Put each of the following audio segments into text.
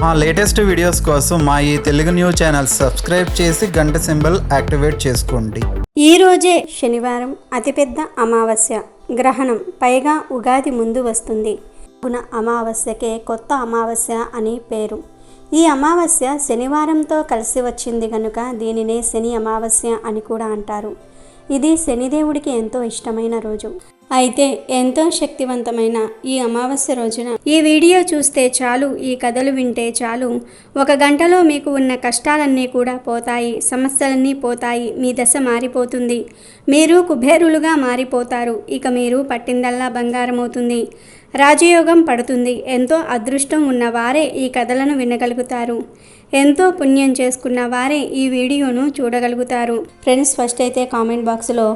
మా latest videos కోసం మా ఈ తెలుగు న్యూస్ ఛానల్ సబ్స్క్రైబ్ చేసి గంట సింబల్ యాక్టివేట్ చేసుకోండి. ఈ రోజే శనివారం అతిపెద్ద అమావాస్య గ్రహణం, పైగా ఉగాది ముందు వస్తుంది. అమావాస్యకే కొత్త అమావాస్య అని పేరు. ఈ అమావాస్య శనివారంతో కలిసి వచ్చింది కనుక దీనినే శని అమావాస్య అని కూడా అంటారు. ఇది శనిదేవుడికి ఎంతో ఇష్టమైన రోజు. అయితే ఎంతో శక్తివంతమైన ఈ అమావాస్య రోజున ఈ వీడియో చూస్తే చాలు, ఈ కథలు వింటే చాలు, 1 గంటలో మీకు ఉన్న కష్టాలన్నీ కూడా పోతాయి, సమస్యలన్నీ పోతాయి, మీ దశ మారిపోతుంది, మీరు కుబేరులుగా మారిపోతారు, ఇక మీరు పట్టిందల్లా బంగారం అవుతుంది, రాజయోగం పడుతుంది. ఎంతో అదృష్టం ఉన్నవారే ఈ కథలను వినగలుగుతారు. ఎంతో పుణ్యం చేసుకున్న వారే ఈ వీడియోను చూడగలుగుతారు. ఫ్రెండ్స్, ఫస్ట్ అయితే కామెంట్ బాక్స్లో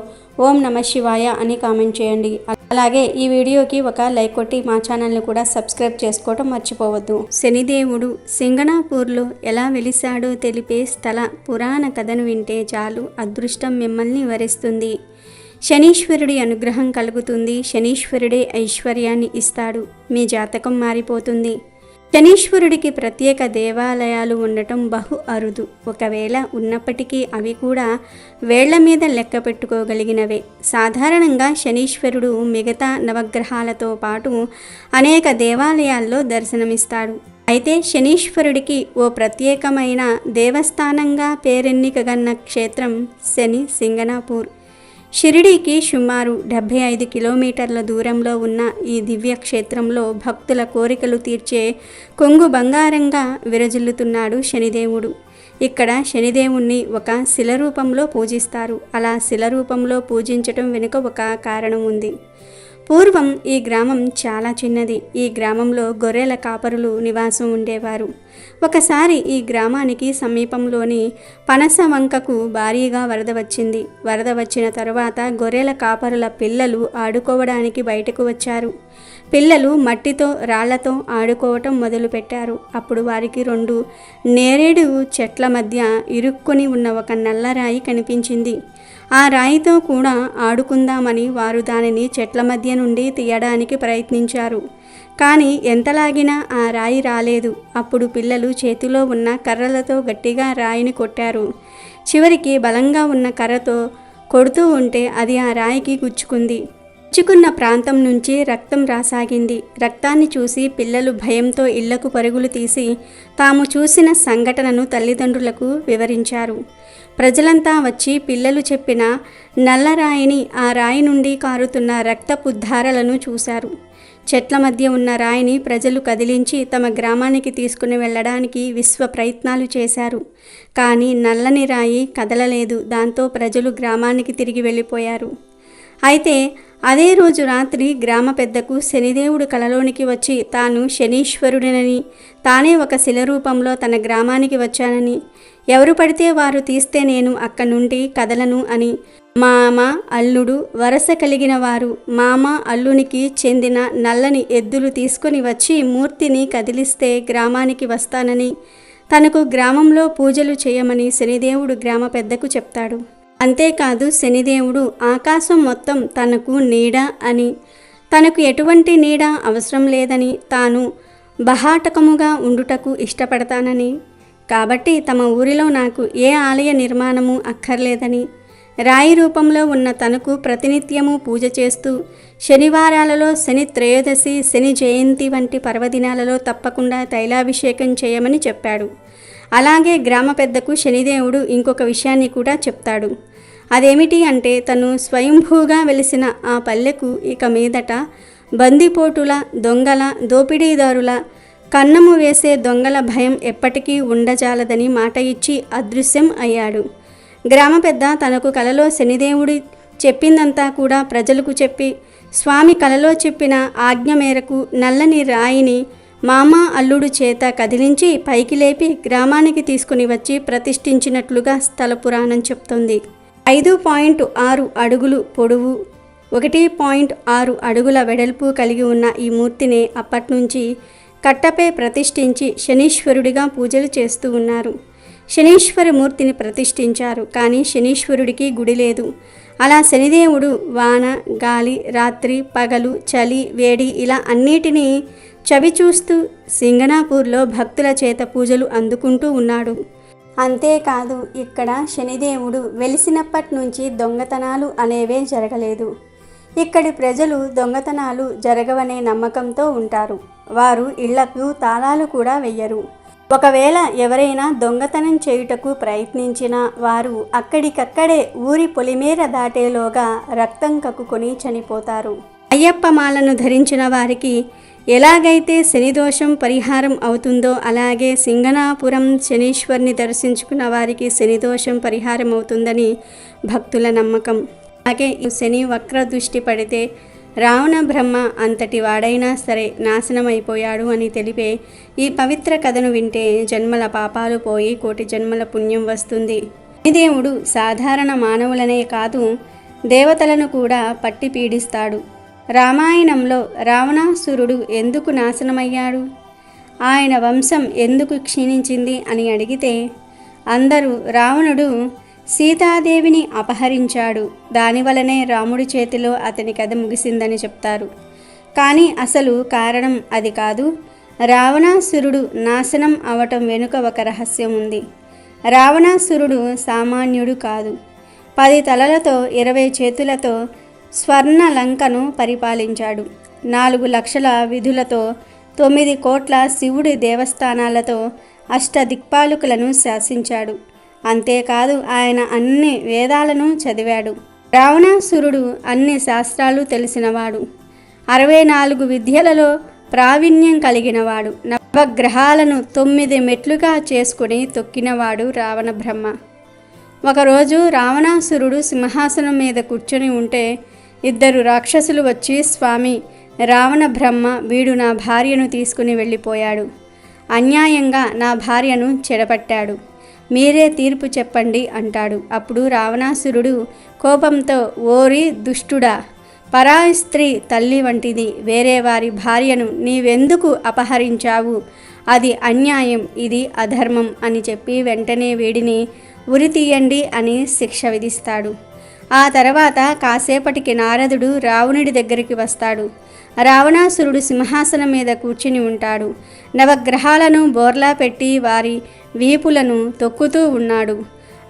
ఓం నమః శివాయ అని కామెంట్ చేయండి. అలాగే ఈ వీడియోకి ఒక లైక్ కొట్టి మా ఛానల్ని కూడా సబ్స్క్రైబ్ చేసుకోవడం మర్చిపోవద్దు. శనిదేవుడు సింగనాపూర్లో ఎలా వెలిశాడో తెలిపే స్థల పురాణ కథను వింటే చాలు, అదృష్టం మిమ్మల్ని వరిస్తుంది. శనీశ్వరుడి అనుగ్రహం కలుగుతుంది. శనీశ్వరుడే ఐశ్వర్యాన్ని ఇస్తాడు. మీ జాతకం మారిపోతుంది. శనీశ్వరుడికి ప్రత్యేక దేవాలయాలు ఉండటం బహు అరుదు. ఒకవేళ ఉన్నప్పటికీ అవి కూడా వేళ్ల మీద లెక్క పెట్టుకోగలిగినవే. సాధారణంగా శనీశ్వరుడు మిగతా నవగ్రహాలతో పాటు అనేక దేవాలయాల్లో దర్శనమిస్తాడు. అయితే శనీశ్వరుడికి ఓ ప్రత్యేకమైన దేవస్థానంగా పేరెన్నికగన్న క్షేత్రం శని సింగనాపూర్. షిరిడీకి సుమారు 75 కిలోమీటర్ల దూరంలో ఉన్న ఈ దివ్య క్షేత్రంలో భక్తుల కోరికలు తీర్చే కొంగు బంగారంగా విరజిల్లుతున్నాడు శనిదేవుడు. ఇక్కడ శనిదేవుణ్ణి ఒక శిల రూపంలో పూజిస్తారు. అలా శిల రూపంలో పూజించటం వెనుక ఒక కారణం ఉంది. పూర్వం ఈ గ్రామం చాలా చిన్నది. ఈ గ్రామంలో గొర్రెల కాపరులు నివాసం ఉండేవారు. ఒకసారి ఈ గ్రామానికి సమీపంలోని పనస వంకకు భారీగా వరద వచ్చింది. వరద వచ్చిన తరువాత గొర్రెల కాపరుల పిల్లలు ఆడుకోవడానికి బయటకు వచ్చారు. పిల్లలు మట్టితో రాళ్లతో ఆడుకోవటం మొదలుపెట్టారు. అప్పుడు వారికి 2 నేరేడు చెట్ల మధ్య ఇరుక్కుని ఉన్న ఒక నల్లరాయి కనిపించింది. ఆ రాయితో కూడా ఆడుకుందామని వారు దానిని చెట్ల మధ్య నుండి తీయడానికి ప్రయత్నించారు. కానీ ఎంతలాగినా ఆ రాయి రాలేదు. అప్పుడు పిల్లలు చేతిలో ఉన్న కర్రలతో గట్టిగా రాయిని కొట్టారు. చివరికి బలంగా ఉన్న కర్రతో కొడుతూ ఉంటే అది ఆ రాయికి గుచ్చుకుంది. గుచ్చుకున్న ప్రాంతం నుంచి రక్తం రాసాగింది. రక్తాన్ని చూసి పిల్లలు భయంతో ఇళ్లకు పరుగులు తీసి తాము చూసిన సంఘటనను తల్లిదండ్రులకు వివరించారు. ప్రజలంతా వచ్చి పిల్లలు చెప్పిన నల్లరాయిని, ఆ రాయి నుండి కారుతున్న రక్తపు ధారలను చూశారు. చెట్ల మధ్య ఉన్న రాయిని ప్రజలు కదిలించి తమ గ్రామానికి తీసుకుని వెళ్ళడానికి విశ్వ ప్రయత్నాలు చేశారు. కానీ నల్లని రాయి కదలలేదు. దాంతో ప్రజలు గ్రామానికి తిరిగి వెళ్ళిపోయారు. అయితే అదే రోజు రాత్రి గ్రామ పెద్దకు శనిదేవుడు కలలోనికి వచ్చి తాను శనీశ్వరుడినని, తానే ఒక శిల రూపంలో తన గ్రామానికి వచ్చానని, ఎవరు పడితే వారు తీస్తే నేను అక్కడి నుండి కదలను అని, మామ అల్లుడు వరస కలిగిన వారు మామ అల్లునికి చెందిన నల్లని ఎద్దులు తీసుకొని వచ్చి మూర్తిని కదిలిస్తే గ్రామానికి వస్తానని, తనకు గ్రామంలో పూజలు చేయమని శనిదేవుడు గ్రామ పెద్దకు చెప్తాడు. అంతేకాదు శనిదేవుడు ఆకాశం మొత్తం తనకు నీడ అని, తనకు ఎటువంటి నీడ అవసరం లేదని, తాను బహాటకముగా ఉండుటకు ఇష్టపడతానని, కాబట్టి తమ ఊరిలో నాకు ఏ ఆలయ నిర్మాణము అక్కర్లేదని, రాయి రూపంలో ఉన్న తనకు ప్రతినిత్యము పూజ చేస్తూ శనివారాలలో శని త్రయోదశి, శని జయంతి వంటి పర్వదినాలలో తప్పకుండా తైలాభిషేకం చేయమని చెప్పాడు. అలాగే గ్రామ పెద్దకు శనిదేవుడు ఇంకొక విషయాన్ని కూడా చెప్తాడు. అదేమిటి అంటే తను స్వయంభూగా వెలిసిన ఆ పల్లెకు ఇక మీదట బందిపోటుల, దొంగల, దోపిడీదారుల, కన్నము వేసే దొంగల భయం ఎప్పటికీ ఉండజాలదని మాట ఇచ్చి అదృశ్యం అయ్యాడు. గ్రామ పెద్ద తనకు కలలో శనిదేవుడు చెప్పిందంతా కూడా ప్రజలకు చెప్పి, స్వామి కలలో చెప్పిన ఆజ్ఞ మేరకు నల్లని రాయిని మామ అల్లుడు చేత కదిలించి పైకి లేపి గ్రామానికి తీసుకుని వచ్చి ప్రతిష్ఠించినట్లుగా స్థల పురాణం చెప్తుంది. 5.6 అడుగులు పొడవు, 1.6 అడుగుల వెడల్పు కలిగి ఉన్న ఈ మూర్తిని అప్పట్నుంచి కట్టపై ప్రతిష్ఠించి శనీశ్వరుడిగా పూజలు చేస్తూ ఉన్నారు. శనీశ్వర మూర్తిని ప్రతిష్ఠించారు. కానీ శనీశ్వరుడికి గుడి లేదు. అలా శనిదేవుడు వాన, గాలి, రాత్రి, పగలు, చలి, వేడి ఇలా అన్నిటినీ చవి చూస్తూ సింగనాపూర్లో భక్తుల చేత పూజలు అందుకుంటూ ఉన్నాడు. అంతేకాదు ఇక్కడ శనిదేవుడు వెలిసినప్పటి నుంచి దొంగతనాలు అనేవే జరగలేదు. ఇక్కడి ప్రజలు దొంగతనాలు జరగవనే నమ్మకంతో ఉంటారు. వారు ఇళ్లకు తాళాలు కూడా వెయ్యరు. ఒకవేళ ఎవరైనా దొంగతనం చేయుటకు ప్రయత్నించినా వారు అక్కడికక్కడే ఊరి పొలిమేర దాటేలోగా రక్తం కక్కుకొని చనిపోతారు. అయ్యప్ప మాలను ధరించిన వారికి ఎలాగైతే శనిదోషం పరిహారం అవుతుందో అలాగే సింగనాపురం శనీశ్వరిని దర్శించుకున్న వారికి శనిదోషం పరిహారం అవుతుందని భక్తుల నమ్మకం. అలాగే శని వక్ర దృష్టి పడితే రావణ బ్రహ్మ అంతటి వాడైనా సరే నాశనమైపోయాడు అని తెలిపే ఈ పవిత్ర కథను వింటే జన్మల పాపాలు పోయి కోటి జన్మల పుణ్యం వస్తుంది. శనిదేవుడు సాధారణ మానవులనే కాదు దేవతలను కూడా పట్టి పీడిస్తాడు. రామాయణంలో రావణాసురుడు ఎందుకు నాశనమయ్యాడు, ఆయన వంశం ఎందుకు క్షీణించింది అని అడిగితే అందరూ రావణుడు సీతాదేవిని అపహరించాడు, దానివలనే రాముడి చేతిలో అతని కథ ముగిసిందని చెప్తారు. కానీ అసలు కారణం అది కాదు. రావణాసురుడు నాశనం అవటం వెనుక ఒక రహస్యం ఉంది. రావణాసురుడు సామాన్యుడు కాదు. 10 తలలతో 20 చేతులతో స్వర్ణ లంకను పరిపాలించాడు. 4 లక్షల విధులతో 9 కోట్ల శివుడి దేవస్థానాలతో అష్టదిక్పాలకులను శాసించాడు. అంతేకాదు ఆయన అన్ని వేదాలను చదివాడు. రావణాసురుడు అన్ని శాస్త్రాలు తెలిసినవాడు. 64 విద్యలలో ప్రావీణ్యం కలిగినవాడు. నవగ్రహాలను 9 మెట్లుగా చేసుకుని తొక్కినవాడు రావణ బ్రహ్మ. ఒకరోజు రావణాసురుడు సింహాసనం మీద కూర్చొని ఉంటే 2 రాక్షసులు వచ్చి, స్వామి రావణ బ్రహ్మ, వీడు నా భార్యను తీసుకుని వెళ్ళిపోయాడు. అన్యాయంగా నా భార్యను చెడపట్టాడు. మీరే తీర్పు చెప్పండి అంటాడు. అప్పుడు రావణాసురుడు కోపంతో, ఓరి దుష్టుడా, పరాయి స్త్రీ తల్లి వంటిది వేరే వారి భార్యను నీవెందుకు అపహరించావు? అది అన్యాయం, ఇది అధర్మం అని చెప్పి వెంటనే వీడిని ఉరి తీయండి అని శిక్ష విధిస్తాడు. ఆ తర్వాత కాసేపటికి నారదుడు రావణుడి దగ్గరికి వస్తాడు. రావణాసురుడు సింహాసనం మీద కూర్చుని ఉంటాడు. నవగ్రహాలను బోర్లా పెట్టి వారి వీపులను తొక్కుతూ ఉన్నాడు.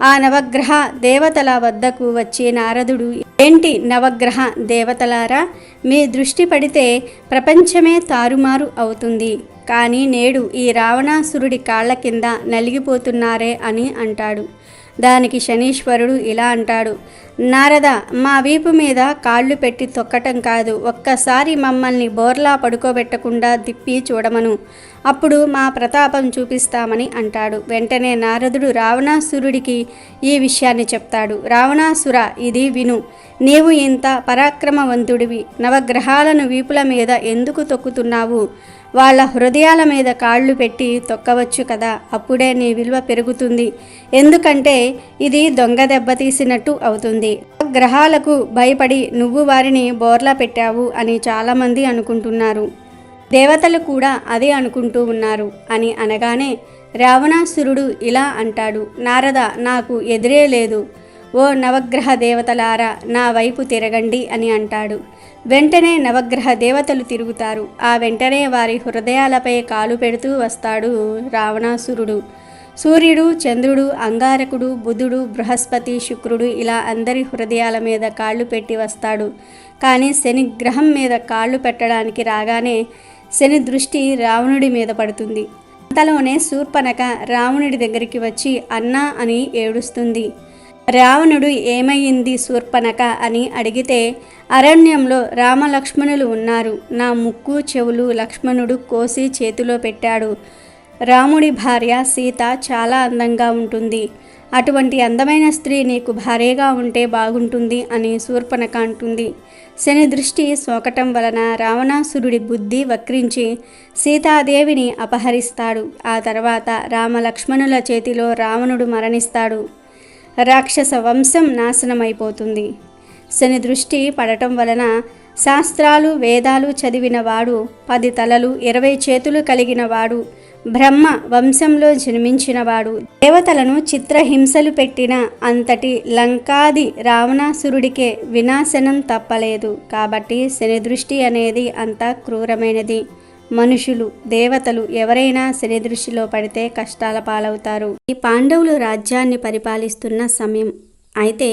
ఆ నవగ్రహ దేవతల వద్దకు వచ్చి నారదుడు, ఏంటి నవగ్రహ దేవతలారా, మీ దృష్టి పడితే ప్రపంచమే తారుమారు అవుతుంది. కానీ నేడు ఈ రావణాసురుడి కాళ్ళ కింద నలిగిపోతున్నారే అని అంటాడు. దానికి శనీశ్వరుడు ఇలా అంటాడు, నారద, మా వీపు మీద కాళ్ళు పెట్టి తొక్కటం కాదు, ఒక్కసారి మమ్మల్ని బోర్లా పడుకోబెట్టకుండా తిప్పి చూడమను, అప్పుడు మా ప్రతాపం చూపిస్తామని అంటాడు. వెంటనే నారదుడు రావణాసురుడికి ఈ విషయాన్ని చెప్తాడు. రావణాసుర, ఇది విను. నీవు ఇంత పరాక్రమవంతుడివి, నవగ్రహాలను వీపుల మీద ఎందుకు తొక్కుతున్నావు? వాళ్ళ హృదయాల మీద కాళ్ళు పెట్టి తొక్కవచ్చు కదా, అప్పుడే నీ విలువ పెరుగుతుంది. ఎందుకంటే ఇది దొంగ దెబ్బతీసినట్టు అవుతుంది. గ్రహాలకు భయపడి నువ్వు వారిని బోర్లా పెట్టావు అని చాలామంది అనుకుంటున్నారు. దేవతలు కూడా అదే అనుకుంటూ ఉన్నారు అని అనగానే రావణాసురుడు ఇలా అంటాడు, నారద, నాకు ఎదురే లేదు. ఓ నవగ్రహ దేవతలారా, నా వైపు తిరగండి అని అంటాడు. వెంటనే నవగ్రహ దేవతలు తిరుగుతారు. ఆ వెంటనే వారి హృదయాలపై కాలు పెడుతూ వస్తాడు రావణాసురుడు. సూర్యుడు, చంద్రుడు, అంగారకుడు, బుధుడు, బృహస్పతి, శుక్రుడు ఇలా అందరి హృదయాల మీద కాళ్ళు పెట్టి వస్తాడు. కానీ శని గ్రహం మీద కాళ్ళు పెట్టడానికి రాగానే శని దృష్టి రావణుడి మీద పడుతుంది. అంతలోనే శూర్పణఖ రావణుడి దగ్గరికి వచ్చి అన్నా అని ఏడుస్తుంది. రావణుడు ఏమయ్యింది శూర్పణఖ అని అడిగితే, అరణ్యంలో రామలక్ష్మణులు ఉన్నారు. నా ముక్కు చెవులు లక్ష్మణుడు కోసి చేతిలో పెట్టాడు. రాముడి భార్య సీత చాలా అందంగా ఉంటుంది. అటువంటి అందమైన స్త్రీ నీకు భార్యగా ఉంటే బాగుంటుంది అని శూర్పణఖ అంటుంది. శని దృష్టి సోకటం వలన రావణాసురుడి బుద్ధి వక్రించి సీతాదేవిని అపహరిస్తాడు. ఆ తర్వాత రామలక్ష్మణుల చేతిలో రావణుడు మరణిస్తాడు. రాక్షస వంశం నాశనమైపోతుంది. శని దృష్టి పడటం వలన శాస్త్రాలు వేదాలు చదివినవాడు, 10 తలలు 20 చేతులు కలిగినవాడు, బ్రహ్మ వంశంలో జన్మించినవాడు, దేవతలను చిత్రహింసలు పెట్టిన అంతటి లంకాది రావణాసురుడికే వినాశనం తప్పలేదు. కాబట్టి శని దృష్టి అనేది అంత క్రూరమైనది. మనుషులు, దేవతలు ఎవరైనా శని దృష్టిలో పడితే కష్టాల పాలవుతారు. ఈ పాండవులు రాజ్యాన్ని పరిపాలిస్తున్న సమయం. అయితే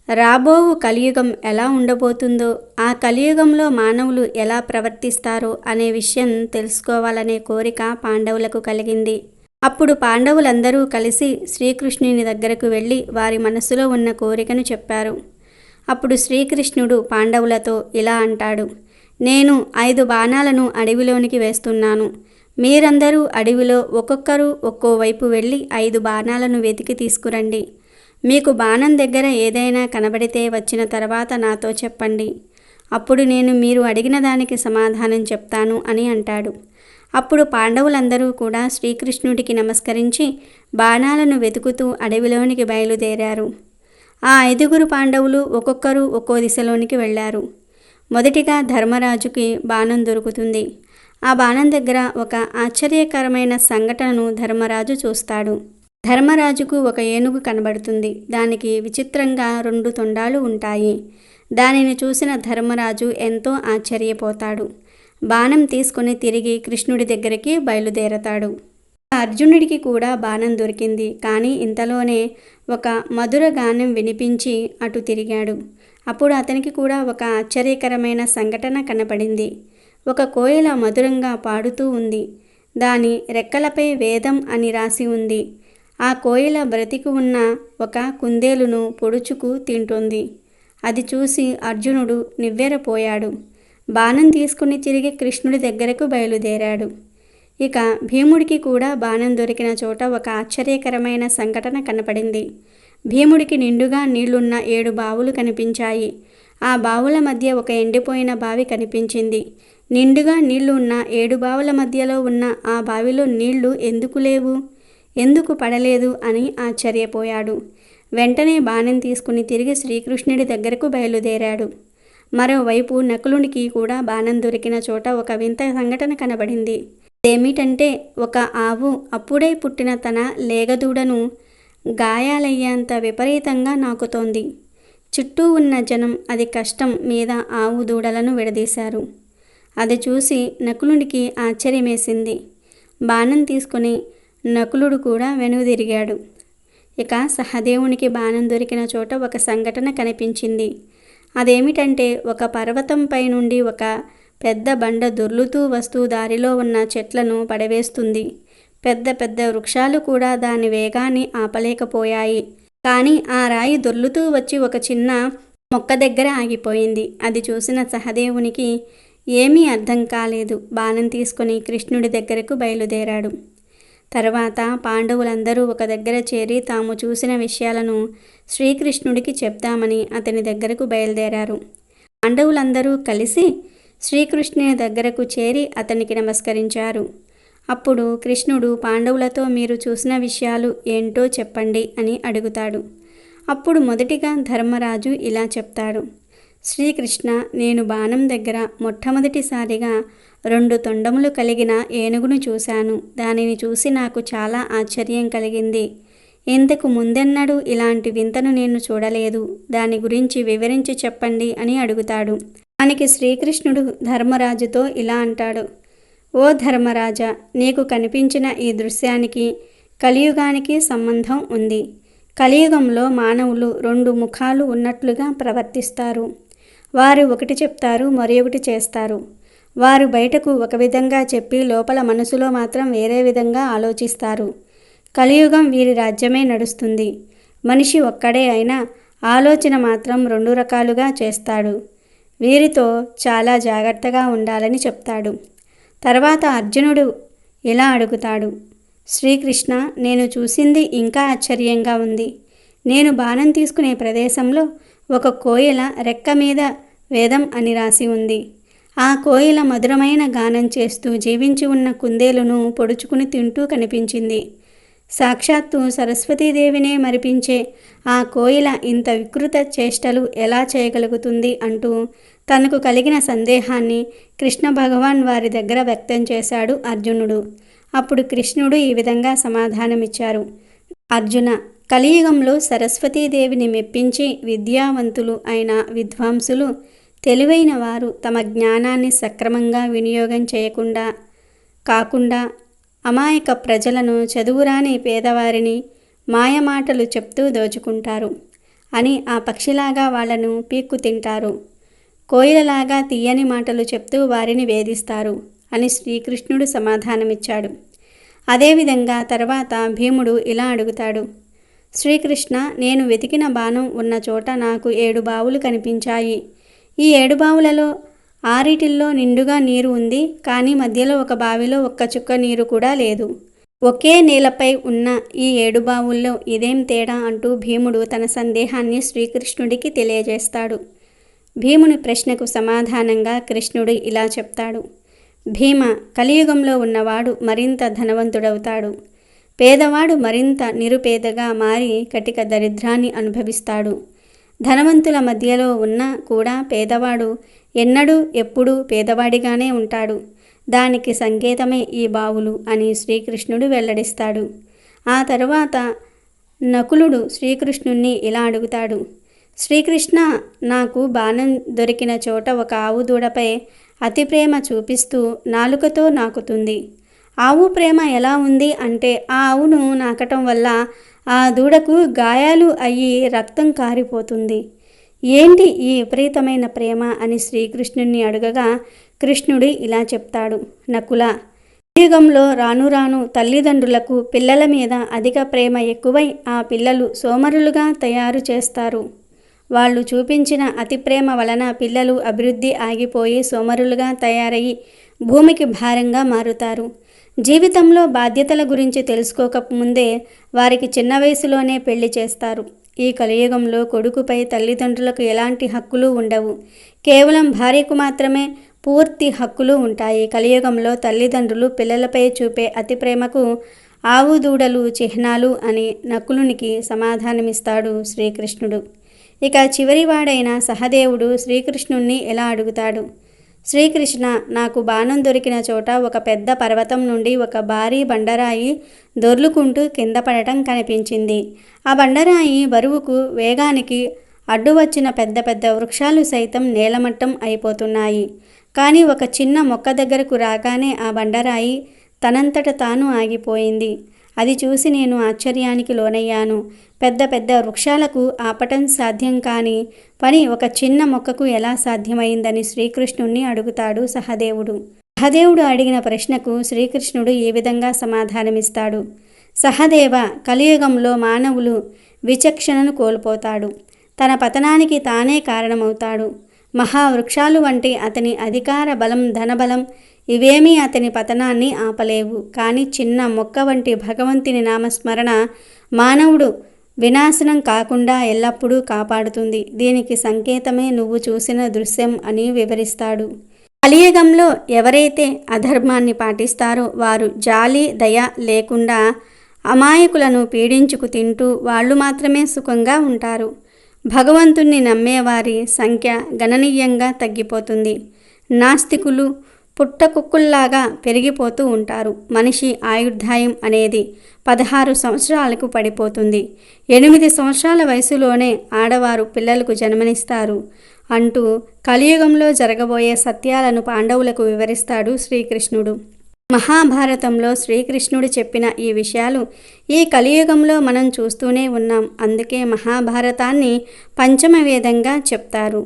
రాబోవు కలియుగం ఎలా ఉండబోతుందో, ఆ కలియుగంలో మానవులు ఎలా ప్రవర్తిస్తారో అనే విషయం తెలుసుకోవాలనే కోరిక పాండవులకు కలిగింది. అప్పుడు పాండవులందరూ కలిసి శ్రీకృష్ణుని దగ్గరకు వెళ్ళి వారి మనసులో ఉన్న కోరికను చెప్పారు. అప్పుడు శ్రీకృష్ణుడు పాండవులతో ఇలా అంటాడు: నేను 5 బాణాలను అడవిలోనికి వేస్తున్నాను. మీరందరూ అడవిలో ఒక్కొక్కరు ఒక్కో వైపు వెళ్ళి 5 బాణాలను వెతికి తీసుకురండి. మీకు బాణం దగ్గర ఏదైనా కనబడితే వచ్చిన తర్వాత నాతో చెప్పండి. అప్పుడు నేను మీరు అడిగిన దానికి సమాధానం చెప్తాను అని అంటాడు. అప్పుడు పాండవులందరూ కూడా శ్రీకృష్ణుడికి నమస్కరించి బాణాలను వెతుకుతూ అడవిలోనికి బయలుదేరారు. ఆ 5 పాండవులు ఒక్కొక్కరు ఒక్కో దిశలోనికి వెళ్ళారు. మొదటిగా ధర్మరాజుకి బాణం దొరుకుతుంది. ఆ బాణం దగ్గర ఒక ఆశ్చర్యకరమైన సంఘటనను ధర్మరాజు చూస్తాడు. ధర్మరాజుకు ఒక ఏనుగు కనబడుతుంది. దానికి విచిత్రంగా 2 తొండాలు ఉంటాయి. దానిని చూసిన ధర్మరాజు ఎంతో ఆశ్చర్యపోతాడు. బాణం తీసుకుని తిరిగి కృష్ణుడి దగ్గరికి బయలుదేరతాడు. అర్జునుడికి కూడా బాణం దొరికింది. కానీ ఇంతలోనే ఒక మధుర గానం వినిపించి అటు తిరిగాడు. అప్పుడు అతనికి కూడా ఒక ఆశ్చర్యకరమైన సంఘటన కనపడింది. ఒక కోయిల మధురంగా పాడుతూ ఉంది. దాని రెక్కలపై వేదం అని రాసి ఉంది. ఆ కోయిల బ్రతికి ఉన్న ఒక కుందేలును పొడుచుకు తింటోంది. అది చూసి అర్జునుడు నివ్వెరపోయాడు. బాణం తీసుకుని తిరిగి కృష్ణుడి దగ్గరకు బయలుదేరాడు. ఇక భీముడికి కూడా బాణం దొరికిన చోట ఒక ఆశ్చర్యకరమైన సంఘటన కనపడింది. భీముడికి నిండుగా నీళ్లున్న 7 బావులు కనిపించాయి. ఆ బావుల మధ్య ఒక ఎండిపోయిన బావి కనిపించింది. నిండుగా నీళ్లు ఉన్న 7 బావుల మధ్యలో ఉన్న ఆ బావిలో నీళ్లు ఎందుకు లేవు, ఎందుకు పడలేదు అని ఆశ్చర్యపోయాడు. వెంటనే బాణం తీసుకుని తిరిగి శ్రీకృష్ణుడి దగ్గరకు బయలుదేరాడు. మరోవైపు నకులునికి కూడా బాణం దొరికిన చోట ఒక వింత సంఘటన కనబడింది. ఏమిటంటే ఒక ఆవు అప్పుడే పుట్టిన తన లేగదూడను గాయాలయ్యేంత విపరీతంగా నాకుతోంది. చుట్టూ ఉన్న జనం అది కష్టం మీద ఆవు దూడలను విడదీశారు. అది చూసి నకులునికి ఆశ్చర్యమేసింది. బాణం తీసుకుని నకులుడు కూడా వెనుదిరిగాడు. ఇక సహదేవునికి బాణం దొరికిన చోట ఒక సంఘటన కనిపించింది. అదేమిటంటే ఒక పర్వతంపై నుండి ఒక పెద్ద బండ దొర్లుతూ వస్తూ దారిలో ఉన్న చెట్లను పడవేస్తుంది. పెద్ద పెద్ద వృక్షాలు కూడా దాని వేగాన్ని ఆపలేకపోయాయి. కానీ ఆ రాయి దొర్లుతూ వచ్చి ఒక చిన్న మొక్క దగ్గర ఆగిపోయింది. అది చూసిన సహదేవునికి ఏమీ అర్థం కాలేదు. బాణం తీసుకుని కృష్ణుడి దగ్గరకు బయలుదేరాడు. తర్వాత పాండవులందరూ ఒక దగ్గర చేరి తాము చూసిన విషయాలను శ్రీకృష్ణుడికి చెప్తామని అతని దగ్గరకు బయలుదేరారు. పాండవులందరూ కలిసి శ్రీకృష్ణుని దగ్గరకు చేరి అతనికి నమస్కరించారు. అప్పుడు కృష్ణుడు పాండవులతో మీరు చూసిన విషయాలు ఏంటో చెప్పండి అని అడుగుతాడు. అప్పుడు మొదటిగా ధర్మరాజు ఇలా చెప్తాడు: శ్రీకృష్ణ, నేను బాణం దగ్గర మొట్టమొదటిసారిగా 2 తొండములు కలిగిన ఏనుగును చూశాను. దానిని చూసి నాకు చాలా ఆశ్చర్యం కలిగింది. ఇంతకు ముందెన్నడూ ఇలాంటి వింతను నేను చూడలేదు. దాని గురించి వివరించి చెప్పండి అని అడుగుతాడు. దానికి శ్రీకృష్ణుడు ధర్మరాజుతో ఇలా అంటాడు: ఓ ధర్మరాజా, నీకు కనిపించిన ఈ దృశ్యానికి కలియుగానికి సంబంధం ఉంది. కలియుగంలో మానవులు 2 ముఖాలు ఉన్నట్లుగా ప్రవర్తిస్తారు. వారు ఒకటి చెప్తారు, మరి ఒకటి చేస్తారు. వారు బయటకు ఒక విధంగా చెప్పి లోపల మనసులో మాత్రం వేరే విధంగా ఆలోచిస్తారు. కలియుగం వీరి రాజ్యమే నడుస్తుంది. మనిషి ఒక్కడే అయినా ఆలోచన మాత్రం 2 రకాలుగా చేస్తాడు. వీరితో చాలా జాగ్రత్తగా ఉండాలని చెప్తాడు. తర్వాత అర్జునుడు ఇలా అడుగుతాడు: శ్రీకృష్ణ, నేను చూసింది ఇంకా ఆశ్చర్యంగా ఉంది. నేను బాణం తీసుకునే ప్రదేశంలో ఒక కోయిల రెక్క మీద వేదం అని రాసి ఉంది. ఆ కోయిల మధురమైన గానం చేస్తూ జీవించి ఉన్న కుందేలును పొడుచుకుని తింటూ కనిపించింది. సాక్షాత్తు సరస్వతీదేవినే మరిపించే ఆ కోయిల ఇంత వికృత చేష్టలు ఎలా చేయగలుగుతుంది అంటూ తనకు కలిగిన సందేహాన్ని కృష్ణ భగవాన్ వారి దగ్గర వ్యక్తం చేశాడు అర్జునుడు. అప్పుడు కృష్ణుడు ఈ విధంగా సమాధానమిచ్చారు: అర్జున, కలియుగంలో సరస్వతీదేవిని మెప్పించి విద్యావంతులు అయిన విద్వాంసులు తెలివైన వారు తమ జ్ఞానాన్ని సక్రమంగా వినియోగం కాకుండా అమాయక ప్రజలను, చదువురాని పేదవారిని మాయమాటలు చెప్తూ దోచుకుంటారు అని ఆ పక్షిలాగా వాళ్లను పీక్కు తింటారు, కోయిలలాగా తీయని మాటలు చెప్తూ వారిని వేధిస్తారు అని శ్రీకృష్ణుడు సమాధానమిచ్చాడు. అదేవిధంగా తర్వాత భీముడు ఇలా అడుగుతాడు, శ్రీకృష్ణ, నేను వెతికిన బాణం ఉన్న చోట నాకు 7 బావులు కనిపించాయి. ఈ 7 బావులలో 6 నిండుగా నీరు ఉంది, కానీ మధ్యలో ఒక బావిలో ఒక్క చుక్క నీరు కూడా లేదు. ఒకే నేలపై ఉన్న ఈ 7 బావుల్లో ఇదేం తేడా అంటూ భీముడు తన సందేహాన్ని శ్రీకృష్ణుడికి తెలియజేస్తాడు. భీముని ప్రశ్నకు సమాధానంగా కృష్ణుడు ఇలా చెప్తాడు, భీమ, కలియుగంలో ఉన్నవాడు మరింత ధనవంతుడవుతాడు, పేదవాడు మరింత నిరుపేదగా మారి కటిక దరిద్రాన్ని అనుభవిస్తాడు. ధనవంతుల మధ్యలో ఉన్న కూడా పేదవాడు ఎన్నడూ ఎప్పుడూ పేదవాడిగానే ఉంటాడు. దానికి సంకేతమే ఈ బావులు అని శ్రీకృష్ణుడు వెల్లడిస్తాడు. ఆ తరువాత నకులుడు శ్రీకృష్ణుణ్ణి ఇలా అడుగుతాడు, శ్రీకృష్ణ, నాకు బాణం దొరికిన చోట ఒక ఆవు దూడపై అతి ప్రేమ చూపిస్తూ నాలుకతో నాకుతుంది. ఆవు ప్రేమ ఎలా ఉంది అంటే ఆ ఆవును నాకటం వల్ల ఆ దూడకు గాయాలు అయ్యి రక్తం కారిపోతుంది. ఏంటి ఈ విపరీతమైన ప్రేమ అని శ్రీకృష్ణుణ్ణి అడగగా కృష్ణుడు ఇలా చెప్తాడు, నకుల, యుగంలో రాను రాను తల్లిదండ్రులకు పిల్లల మీద అధిక ప్రేమ ఎక్కువై ఆ పిల్లలు సోమరులుగా తయారు చేస్తారు. వాళ్ళు చూపించిన అతి ప్రేమ వలన పిల్లలు అభివృద్ధి ఆగిపోయి సోమరులుగా తయారయ్యి భూమికి భారంగా మారుతారు. జీవితంలో బాధ్యతల గురించి తెలుసుకోకముందే వారికి చిన్న వయసులోనే పెళ్లి చేస్తారు. ఈ కలియుగంలో కొడుకుపై తల్లిదండ్రులకు ఎలాంటి హక్కులు ఉండవు. కేవలం భార్యకు మాత్రమే పూర్తి హక్కులు ఉంటాయి. కలియుగంలో తల్లిదండ్రులు పిల్లలపై చూపే అతి ప్రేమకు ఆవు దూడలు చిహ్నాలు అని నకులునికి సమాధానమిస్తాడు శ్రీకృష్ణుడు. ఇక చివరివాడైన సహదేవుడు శ్రీకృష్ణుణ్ణి ఎలా అడుగుతాడు, శ్రీకృష్ణ, నాకు బాణం దొరికిన చోట ఒక పెద్ద పర్వతం నుండి ఒక భారీ బండరాయి దొర్లుకుంటూ కింద పడటం కనిపించింది. ఆ బండరాయి బరువుకు వేగానికి అడ్డు వచ్చిన పెద్ద పెద్ద వృక్షాలు సైతం నేలమట్టం అయిపోతున్నాయి. కానీ ఒక చిన్న మొక్క దగ్గరకు రాగానే ఆ బండరాయి తనంతట తాను ఆగిపోయింది. అది చూసి నేను ఆశ్చర్యానికి లోనయ్యాను. పెద్ద పెద్ద వృక్షాలకు ఆపటం సాధ్యం కాని పని ఒక చిన్న మొక్కకు ఎలా సాధ్యమైందని శ్రీకృష్ణుణ్ణి అడుగుతాడు సహదేవుడు. సహదేవుడు అడిగిన ప్రశ్నకు శ్రీకృష్ణుడు ఈ విధంగా సమాధానమిస్తాడు, సహదేవ, కలియుగంలో మానవులు విచక్షణను కోల్పోతాడు. తన పతనానికి తానే కారణమవుతాడు. మహావృక్షాలు వంటి అతని అధికార బలం, ధనబలం ఇవేమీ అతని పతనాన్ని ఆపలేవు. కానీ చిన్న మొక్క వంటి భగవంతుని నామస్మరణ మానవుడు వినాశనం కాకుండా ఎల్లప్పుడూ కాపాడుతుంది. దీనికి సంకేతమే నువ్వు చూసిన దృశ్యం అని వివరిస్తాడు. కలియుగంలో ఎవరైతే అధర్మాన్ని పాటిస్తారో వారు జాలి, దయ లేకుండా అమాయకులను పీడించుకు తింటూ వాళ్ళు మాత్రమే సుఖంగా ఉంటారు. భగవంతుణ్ణి నమ్మేవారి సంఖ్య గణనీయంగా తగ్గిపోతుంది. నాస్తికులు పుట్టకుక్కుల్లాగా పెరిగిపోతూ ఉంటారు. మనిషి ఆయుర్దాయం అనేది 16 సంవత్సరాలకు పడిపోతుంది. 8 సంవత్సరాల వయసులోనే ఆడవారు పిల్లలకు జన్మనిస్తారు అంటూ కలియుగంలో జరగబోయే సత్యాలను పాండవులకు వివరిస్తాడు శ్రీకృష్ణుడు. మహాభారతంలో శ్రీకృష్ణుడు చెప్పిన ఈ విషయాలు ఈ కలియుగంలో మనం చూస్తూనే ఉన్నాం. అందుకే మహాభారతాన్ని పంచమ వేదంగా చెప్తారు.